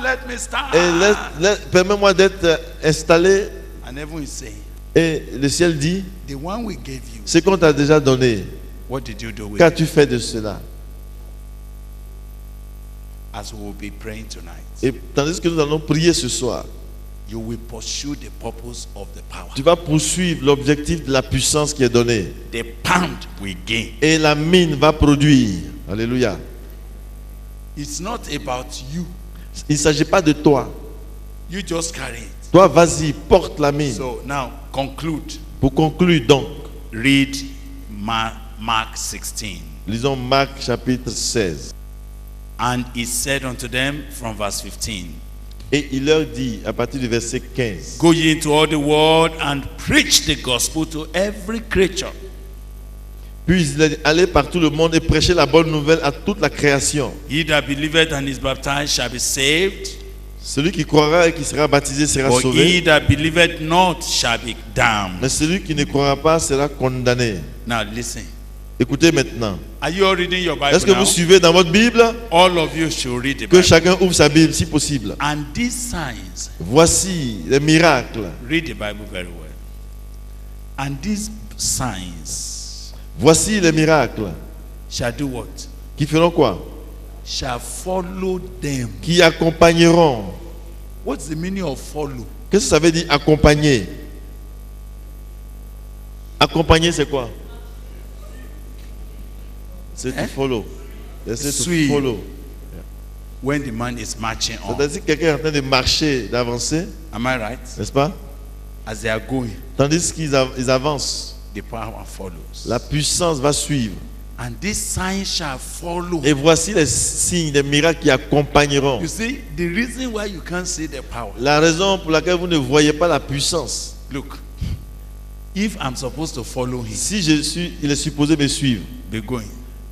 Let me stand. et permets-moi d'être installé. And heaven is saying, Et le ciel dit, the one we gave you, ce qu'on t'a déjà donné, what did you do with it? qu'as-tu fait de cela? As we will be praying tonight, Et tandis que nous allons prier ce soir, you will pursue the purpose of the power. tu vas poursuivre l'objectif de la puissance qui est donnée. The pound we gain. Et la mine va produire. Alléluia. It's not about you. Il ne s'agit pas de toi. You just carry it. Toi, vas-y, porte la mine. So now conclude. Pour conclure donc, Read Mark 16. lisons Marc chapitre 16. And he said unto them from verse 15, Et il leur dit, à partir du verset 15, go ye into all the world and preach the gospel to every creature. puis il a dit, allez par tout le monde et prêchez la bonne nouvelle à toute la création. He that believeth and is baptized shall be saved, Celui qui croira et qui sera baptisé sera but he sauvé, that believeth not shall be damned. mais celui qui ne croira pas sera condamné. Now listen. Écoutez maintenant. Are you all reading your Est-ce que Bible vous now? suivez dans votre Bible? All of you should read the Que Bible. chacun ouvre sa Bible si possible. And these signs, Voici les miracles. read the Bible very well. And these signs Voici les miracles. shall do what? Qui feront quoi? Shall follow them. Qui accompagneront. What's the meaning of follow? Qu'est-ce que ça veut dire accompagner? Accompagner, c'est quoi? C'est to follow. C'est to Suivre. follow. When the man is marching on. C'est-à-dire que quelqu'un est en train de marcher, d'avancer, Am I right? n'est-ce pas? As they are going, Tandis qu'ils avancent, the power follows. la puissance va suivre. And these signs shall follow. Et voici les signes, les miracles qui accompagneront. You see, the reason why you can't see the power. La raison pour laquelle vous ne voyez pas la puissance. Look, if I'm supposed to follow him, Si il est supposé me suivre be going.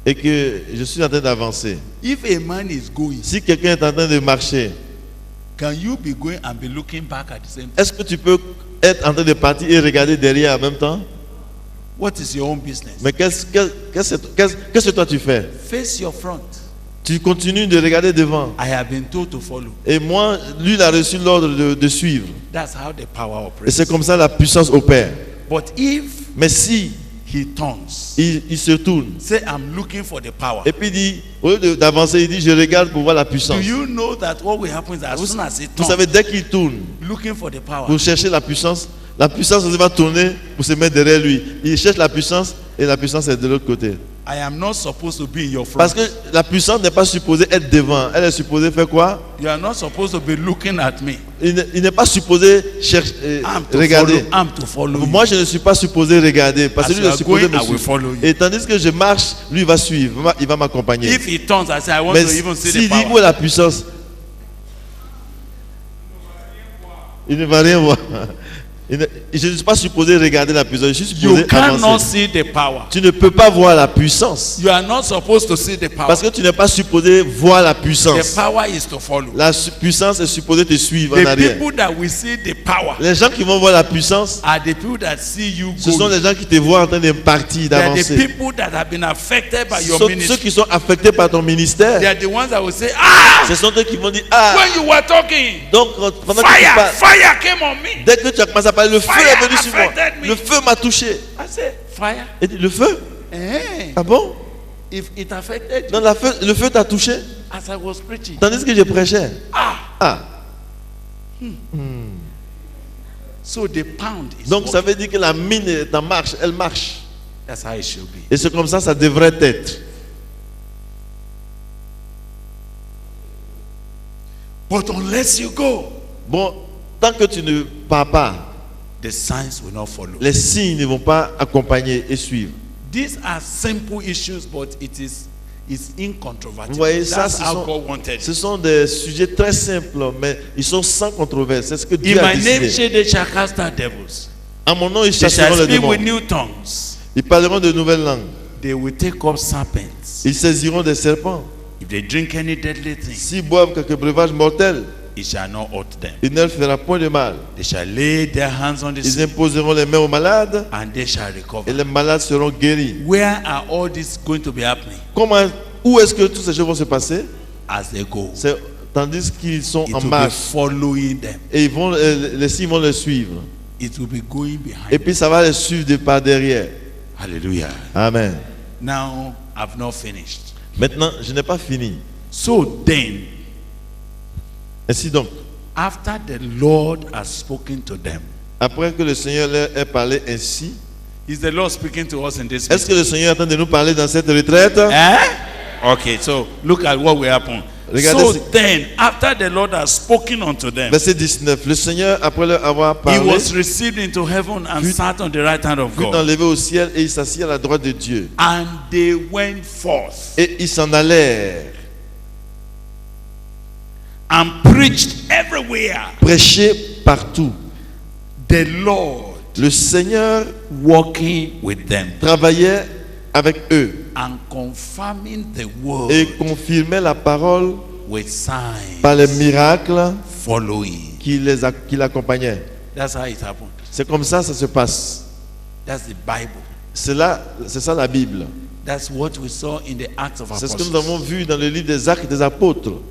et que je suis en train d'avancer. If a man is going, Si quelqu'un est en train de marcher, can you be going and be looking back at the same time? est-ce que tu peux être en train de partir et regarder derrière en même temps? What is your own business? Mais qu'est-ce que toi tu fais? Face your front. Tu continues de regarder devant. I have been told to follow. Et moi, lui, il a reçu l'ordre de suivre. That's how the power Et operates. c'est comme ça la puissance opère. But if Mais si he turns, il se tourne say, I'm looking for the power. et puis il dit, au lieu d'avancer, il dit, je regarde pour voir la Do puissance. you know that what will happen is as soon as he Vous turns, savez, dès qu'il tourne looking for the power, pour chercher la puissance aussi va tourner pour se mettre derrière lui. Il cherche la puissance et la puissance est de l'autre côté. I am not supposed to be in your front. Parce que la puissance n'est pas supposée être devant. Elle est supposée faire quoi? You are not supposed to be looking at me. Il n'est pas supposé chercher, regarder. I'm to follow you. Moi, je ne suis pas supposé regarder. Parce que As lui, you il est are supposé going, me I will suivre. follow you. Et tandis que je marche, lui, il va suivre. Il va m'accompagner. If he turns, I say, I want Mais to even see s'il the dit où power. est la puissance, il ne va rien voir. Je ne suis pas supposé regarder la puissance. Je suis supposé You cannot avancer. see the power. Tu ne peux pas voir la puissance. You are not supposed to see the power. Parce que tu n'es pas supposé voir la The puissance. power is to follow. La puissance est supposée te suivre en The arrière. people that will see the power Les gens qui vont voir la puissance, are the people that see you ce sont going. les gens qui te voient en train de partir, They are the d'avancer. people that have been affected by Ce your sont ceux ministry. qui sont affectés par ton They ministère. are the ones that will say, ah, Ce sont eux qui vont dire, ah, when you were talking, donc pendant que tu fire, parles, fire came on me. dès que tu as commencé à parler, le feu Fire est venu sur moi. affected me. Le feu m'a touché. I said, fire? Et dit, le feu? Eh, Ah bon? if it affected you, Non, le feu t'a touché. as I was preaching, Tandis que je prêchais. ah, Ah, so the pound is donc ça working. veut dire que la mine est en marche, elle marche. That's how it should be. Et c'est comme ça devrait être. But unless you go, Bon, tant que tu ne pars pas, the signs will not follow. les signes ne vont pas accompagner et suivre. These are simple issues, but it's incontrovertible. Vous voyez, ça, That's how God wanted ce it. sont des sujets très simples, mais ils sont sans controverse. C'est ce que In Dieu a my name, décidé. they shall cast out devils. À mon nom, ils They shall chasseront les speak with démons. new tongues. Ils parleront de nouvelles langues. They will take up serpents. Ils saisiront des serpents. If they drink any deadly thing, S'ils boivent quelques breuvages mortels, it shall not hurt them. il ne leur fera point de mal. They shall lay their hands on the Ils sick, imposeront les mains aux malades and they shall et recover. les malades seront guéris. Where are all this going to be happening? Où est-ce que tous ces choses vont se passer? As they go, C'est tandis qu'ils sont it en will be marche following them. et les signes vont les suivre. It will be going Et behind. puis ça va les suivre de par derrière. Hallelujah. Amen. Now, I've not finished. Maintenant, je n'ai pas fini. So then, Ainsi donc, after the Lord has spoken to them, après que le Seigneur leur ait parlé ainsi, is the Lord speaking to us in this est-ce que meeting? le Seigneur est en train de nous parler dans cette retraite? Eh? Okay, so look at what will happen. Regardez So ce- then, after the Lord has spoken unto them, Verset 19. Le Seigneur, après leur avoir he parlé, was received into heaven and sat on the right hand of fut God. enlevé au ciel et il s'assit à la droite de Dieu. And they went forth Et ils s'en allèrent and preached everywhere, prêcher partout. the Lord Le Seigneur walking with them travaillait avec eux and confirming the et word confirmait la parole with signs par les miracles following. qui l'accompagnaient. That's how it happened. C'est comme ça se passe. That's the Bible. C'est ça la Bible. That's what we saw in the Acts of C'est ce que nous avons Apostles. vu dans le livre des Actes des Apôtres.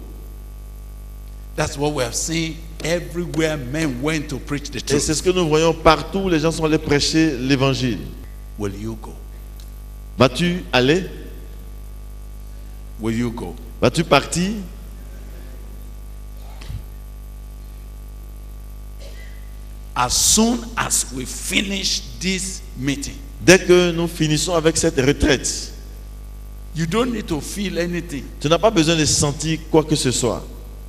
That's what we have seen everywhere men went to preach the Et c'est truth. ce que nous voyons partout. Les gens sont allés prêcher l'évangile. Will you go? Vas-tu aller? Will you go? Vas-tu partir? As soon as we finish this meeting, Dès que nous finissons avec cette retraite, you don't need to feel anything. tu n'as pas besoin de sentir quoi que ce soit.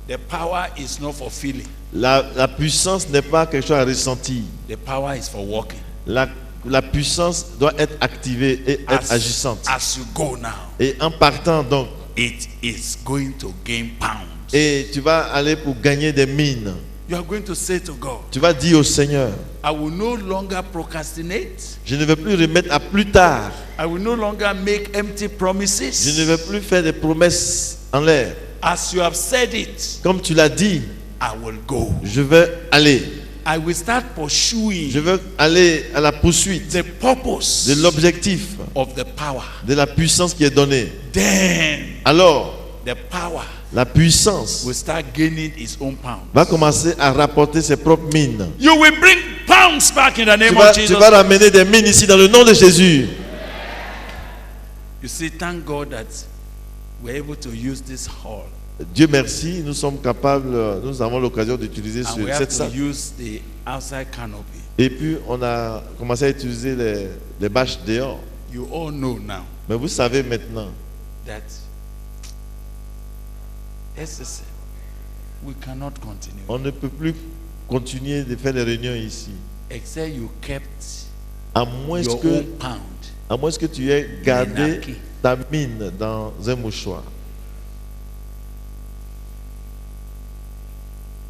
The power is not for feeling. La puissance n'est pas quelque chose à ressentir. The power is for walking. La puissance doit être activée et être agissante. As you go now, Et en partant donc, it is going to gain pounds. et tu vas aller pour gagner des mines. You are going to say to God, Tu vas dire au Seigneur, I will no longer procrastinate. je ne vais plus remettre à plus tard. I will no longer make empty Je ne promises. vais plus faire des promesses en l'air. As you have said it, Comme tu l'as dit, I will go. je vais aller. I will start pursuing Je vais aller à la poursuite the purpose de l'objectif, of the power. de la puissance qui est donnée. Then Alors, the power la puissance will start gaining its own pound. va commencer à rapporter ses propres mines. You will bring pounds back in the name Tu of tu Jesus. vas ramener des mines ici dans le nom de Jésus. You see, thank God that we're able to use this hall. Dieu merci, nous sommes capables, nous avons l'occasion d'utiliser And we have cette to salle. use the outside canopy. Et puis on a commencé à utiliser les bâches dehors. You all know now Mais vous savez maintenant that SSM, we cannot continue on ne peut plus continuer de faire les réunions ici. except you kept À moins your que, own pound. à moins que tu aies gardé Menarché. ta mine dans un mouchoir.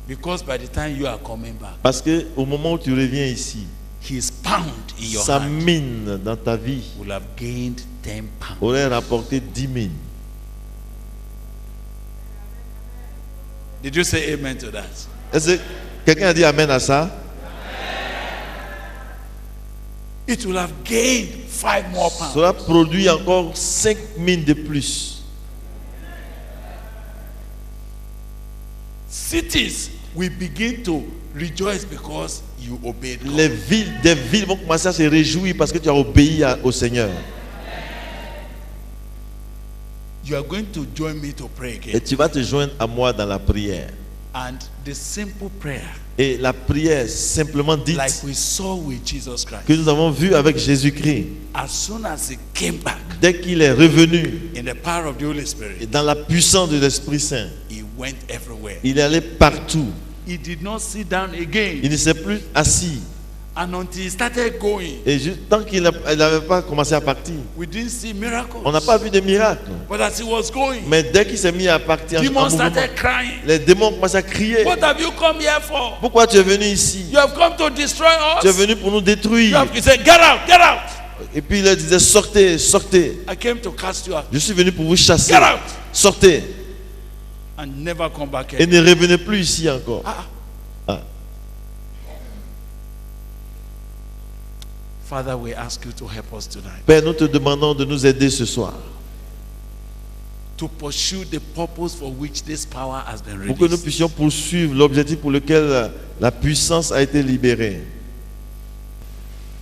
Because by the time you are coming back, Parce que au moment où tu reviens ici, his pound in your sa hand mine dans ta vie will have gained 10 pounds. aurait rapporté 10 000. Did you say amen to that? Est-ce que quelqu'un a dit amen à ça? It will have gained 5 more pounds. Cela produit encore 5 mines de plus. Cities will begin to rejoice because you obeyed God. Des villes vont commencer à se réjouir parce que tu as obéi au Seigneur. You are going to join me to pray Et again. tu vas te joindre à moi dans la prière. And the simple prayer, Et la prière simplement dite like we saw with Jesus que Christ, nous avons vue avec Jésus-Christ, as soon as he came back dès qu'il est revenu in the power of the Holy et Spirit, dans la puissance de l'Esprit Saint, he went everywhere. il est allé partout. He did not sit down again. Il ne s'est plus assis. And until he started going, Et tant qu'il n'avait pas commencé à partir, we didn't see miracles. on n'a pas vu de miracle. But as he was going, Mais dès qu'il s'est mis à partir en demons mouvement, started crying. les démons ont commencé à crier. What have you come here for? Pourquoi tu es venu ici? You have come to destroy Tu es us? venu pour nous You détruire. have, he said, get out, get out. Et puis il leur disait, sortez, sortez. I came to cast you out. Je suis venu pour vous chasser. Get out. Sortez. And never come back Et again. ne revenez plus ici encore. Ah. Ah. Father, we ask you to help us tonight Père, nous te demandons de nous aider ce soir to pursue the purpose for which this power has been pour que nous released. puissions poursuivre l'objectif pour lequel la puissance a été libérée.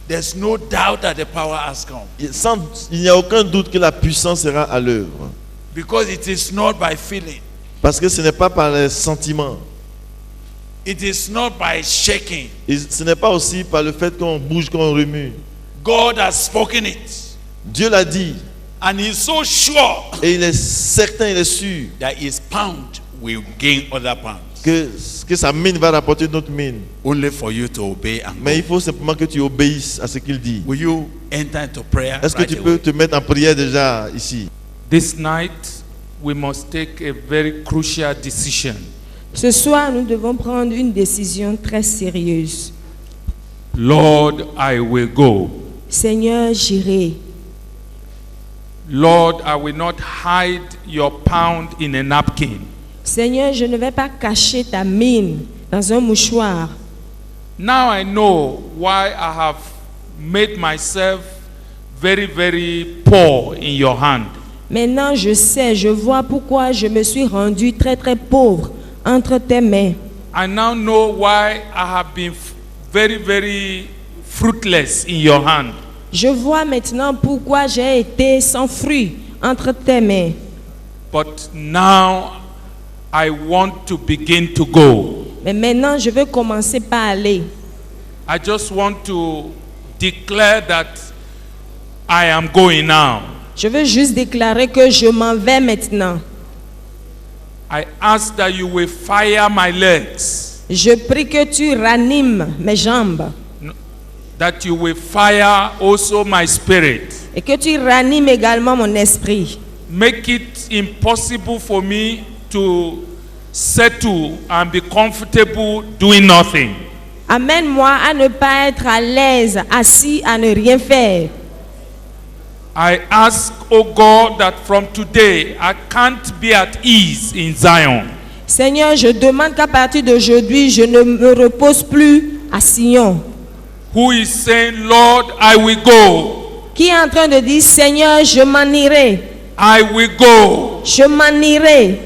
There's no doubt that the power has come Il n'y a aucun doute que la puissance sera à l'œuvre. because it is not by feeling, Parce que ce n'est pas par les sentiments. it is not by shaking. Et ce n'est pas aussi par le fait qu'on bouge, qu'on remue. God has spoken it, Dieu l'a dit. and He's so sure Et il est certain, il est sûr that His pound will gain other pounds. que sa mine va rapporter notre mine. Only for you to obey and Mais il go. faut simplement que tu obéisses à ce qu'il dit. Will you enter into prayer? Est-ce que right tu away? peux te mettre en prière déjà ici? This night, we must take a very crucial decision. Ce soir, nous devons prendre une décision très sérieuse. Lord, I will go. Seigneur, j'irai. Lord, I will not hide your pound in a napkin. Seigneur, je ne vais pas cacher ta mine dans un mouchoir. Now I know why I have made myself very, very poor in your hand. Maintenant, je sais, je vois pourquoi je me suis rendu très très pauvre entre tes mains. I now know why I have been very, very fruitless in your hand. Je vois maintenant pourquoi j'ai été sans fruit entre tes mains. But now I want to begin to go. Mais maintenant, je veux commencer par aller. I just want to declare that I am going now. Je veux juste déclarer que je m'en vais maintenant. I ask that you will fire my legs, Je prie que tu ranimes mes jambes that you will fire also my spirit. et que tu ranimes également mon esprit. Make it impossible for me to settle and be comfortable doing nothing. Amène-moi à ne pas être à l'aise, assis à ne rien faire. I ask, oh God, that from today I can't be at ease in Zion. Seigneur, je demande qu'à partir d'aujourd'hui, je ne me repose plus à Sion. Who is saying, Lord, I will go. Qui est en train de dire, Seigneur, je m'en irai. I will go. Je m'en irai.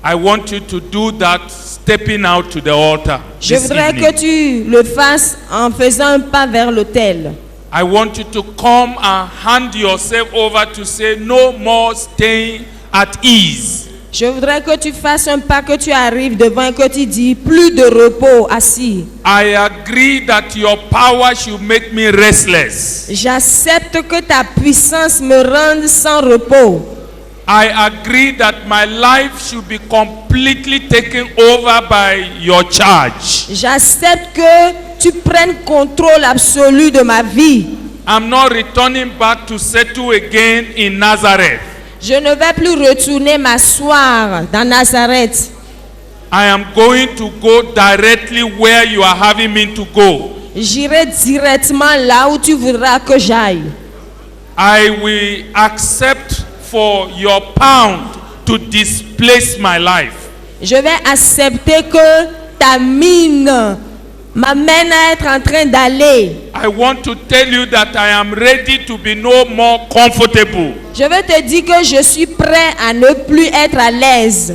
I want you to do that stepping out to the altar Je this voudrais evening. que tu le fasses en faisant un pas vers l'autel. I want you to come and hand yourself over to say no more staying at ease. Je voudrais que tu fasses un pas, que tu arrives devant et que tu dis plus de repos assis. I agree that your power should make me restless. J'accepte que ta puissance me rende sans repos. I agree that my life should be completely taken over by your charge. J'accepte que tu prennes contrôle absolu de ma vie. I'm not returning back to settle again in Nazareth. Je ne vais plus retourner m'asseoir dans Nazareth. I am going to go directly where you are having me to go. J'irai directement là où tu voudras que j'aille. I will accept for your pound to displace my life. Je vais accepter que ta mine m'amène à être en train d'aller. I want to tell you that I am ready to be no more comfortable. Je vais te dire que je suis prêt à ne plus être à l'aise.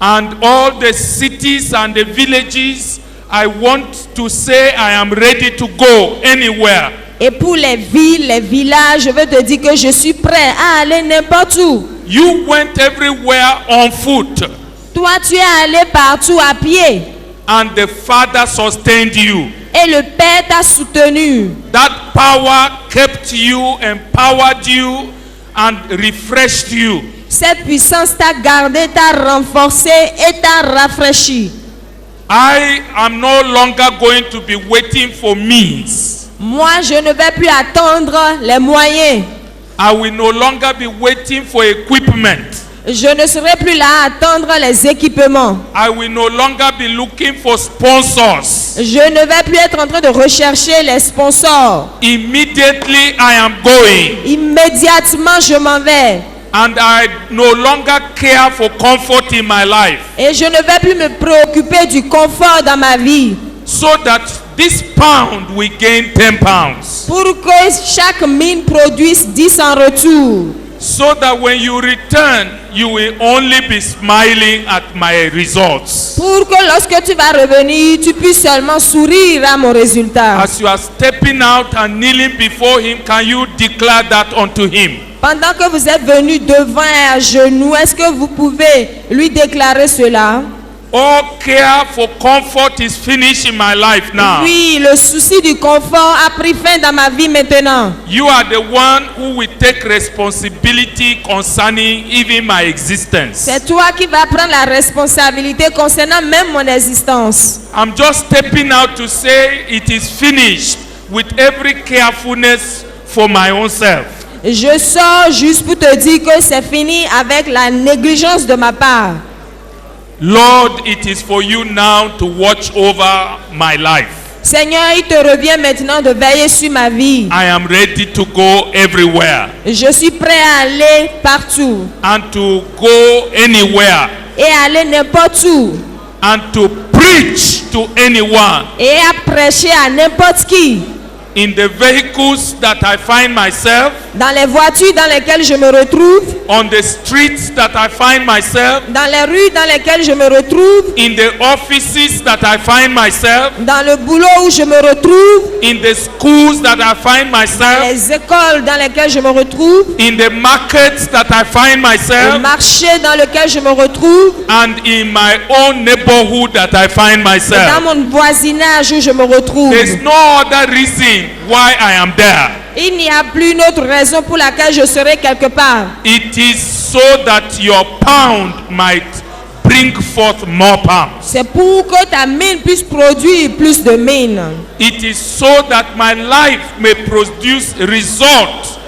And all the cities and the villages, I want to say I am ready to go anywhere. Et pour les villes, les villages, je veux te dire que je suis prêt à aller n'importe où. You went everywhere on foot, Toi, tu es allé partout à pied. and the Father sustained you. Et le Père t'a soutenu. That power kept you, empowered you, and refreshed you. Cette puissance t'a gardé, t'a renforcé et t'a rafraîchi. I am no longer going to be waiting for means. Moi, je ne vais plus attendre les moyens. I will no longer be waiting for equipment. Je ne serai plus là à attendre les équipements. I will no longer be looking for sponsors. Je ne vais plus être en train de rechercher les sponsors. Immediately I am going, Immédiatement, je m'en vais. and I no longer care for comfort in my life. Et je ne vais plus me préoccuper du confort dans ma vie. So that this pound will gain 10 pounds. Pour que chaque mine produise 10 en retour. So that when you return, you will only be smiling at my results. Pour que lorsque tu vas revenir, tu puisses seulement sourire à mon résultat. As you are stepping out and kneeling before him, can you declare that unto him? Pendant que vous êtes venu devant et à genoux, est-ce que vous pouvez lui déclarer cela? All care for comfort is finished in my life now. Oui, le souci du confort a pris fin dans ma vie maintenant. You are the one who will take responsibility concerning even my existence. C'est toi qui vas prendre la responsabilité concernant même mon existence. I'm just stepping out to say it is finished with every carefulness for my own self. Je sors juste pour te dire que c'est fini avec la négligence de ma part. Lord, it is for you now to watch over my life. Seigneur, il te revient maintenant de veiller sur ma vie. I am ready to go everywhere Je suis prêt à aller partout and to go anywhere et aller n'importe où and to preach to anyone et à prêcher à n'importe qui. in the vehicles that I find myself, Dans les voitures dans lesquelles je me retrouve, on the streets that I find myself, dans les rues dans lesquelles je me retrouve, in the offices that I find myself, dans le boulot où je me retrouve, in the schools that I find myself, les écoles dans lesquelles je me retrouve, in the markets that I find le myself, marché dans lequel je me retrouve, and in my own neighborhood that I find dans myself. mon voisinage où je me retrouve. There's no other reason why I am there. Il n'y a plus une autre raison pour laquelle je serai quelque part. It is so that your pound might bring forth more pounds. C'est pour que ta mine puisse produire plus de mines. It is so that my life may produce results,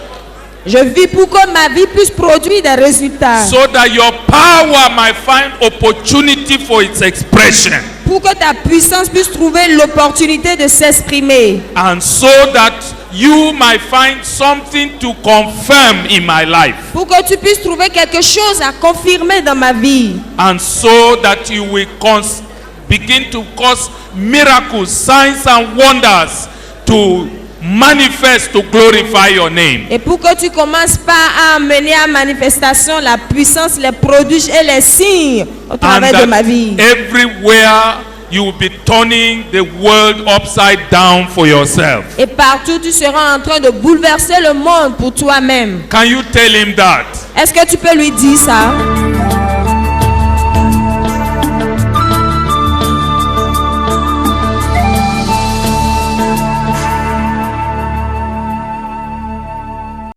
Je vis pour que ma vie puisse produire des résultats. so that your power might find opportunity for its expression, Pour que ta puissance puisse trouver l'opportunité de s'exprimer. and so that you might find something to confirm in my life, Pour que tu puisses trouver quelque chose à confirmer dans ma vie. and so that you will begin to cause miracles, signs and wonders to manifest to glorify your name. Et pour que tu commences pas à amener à manifestation la puissance, les prodiges et les signes au And travers de ma that vie. everywhere you will be turning the world upside down for yourself. Et partout tu seras en train de bouleverser le monde pour toi-même. Can you tell him that? Est-ce que tu peux lui dire ça?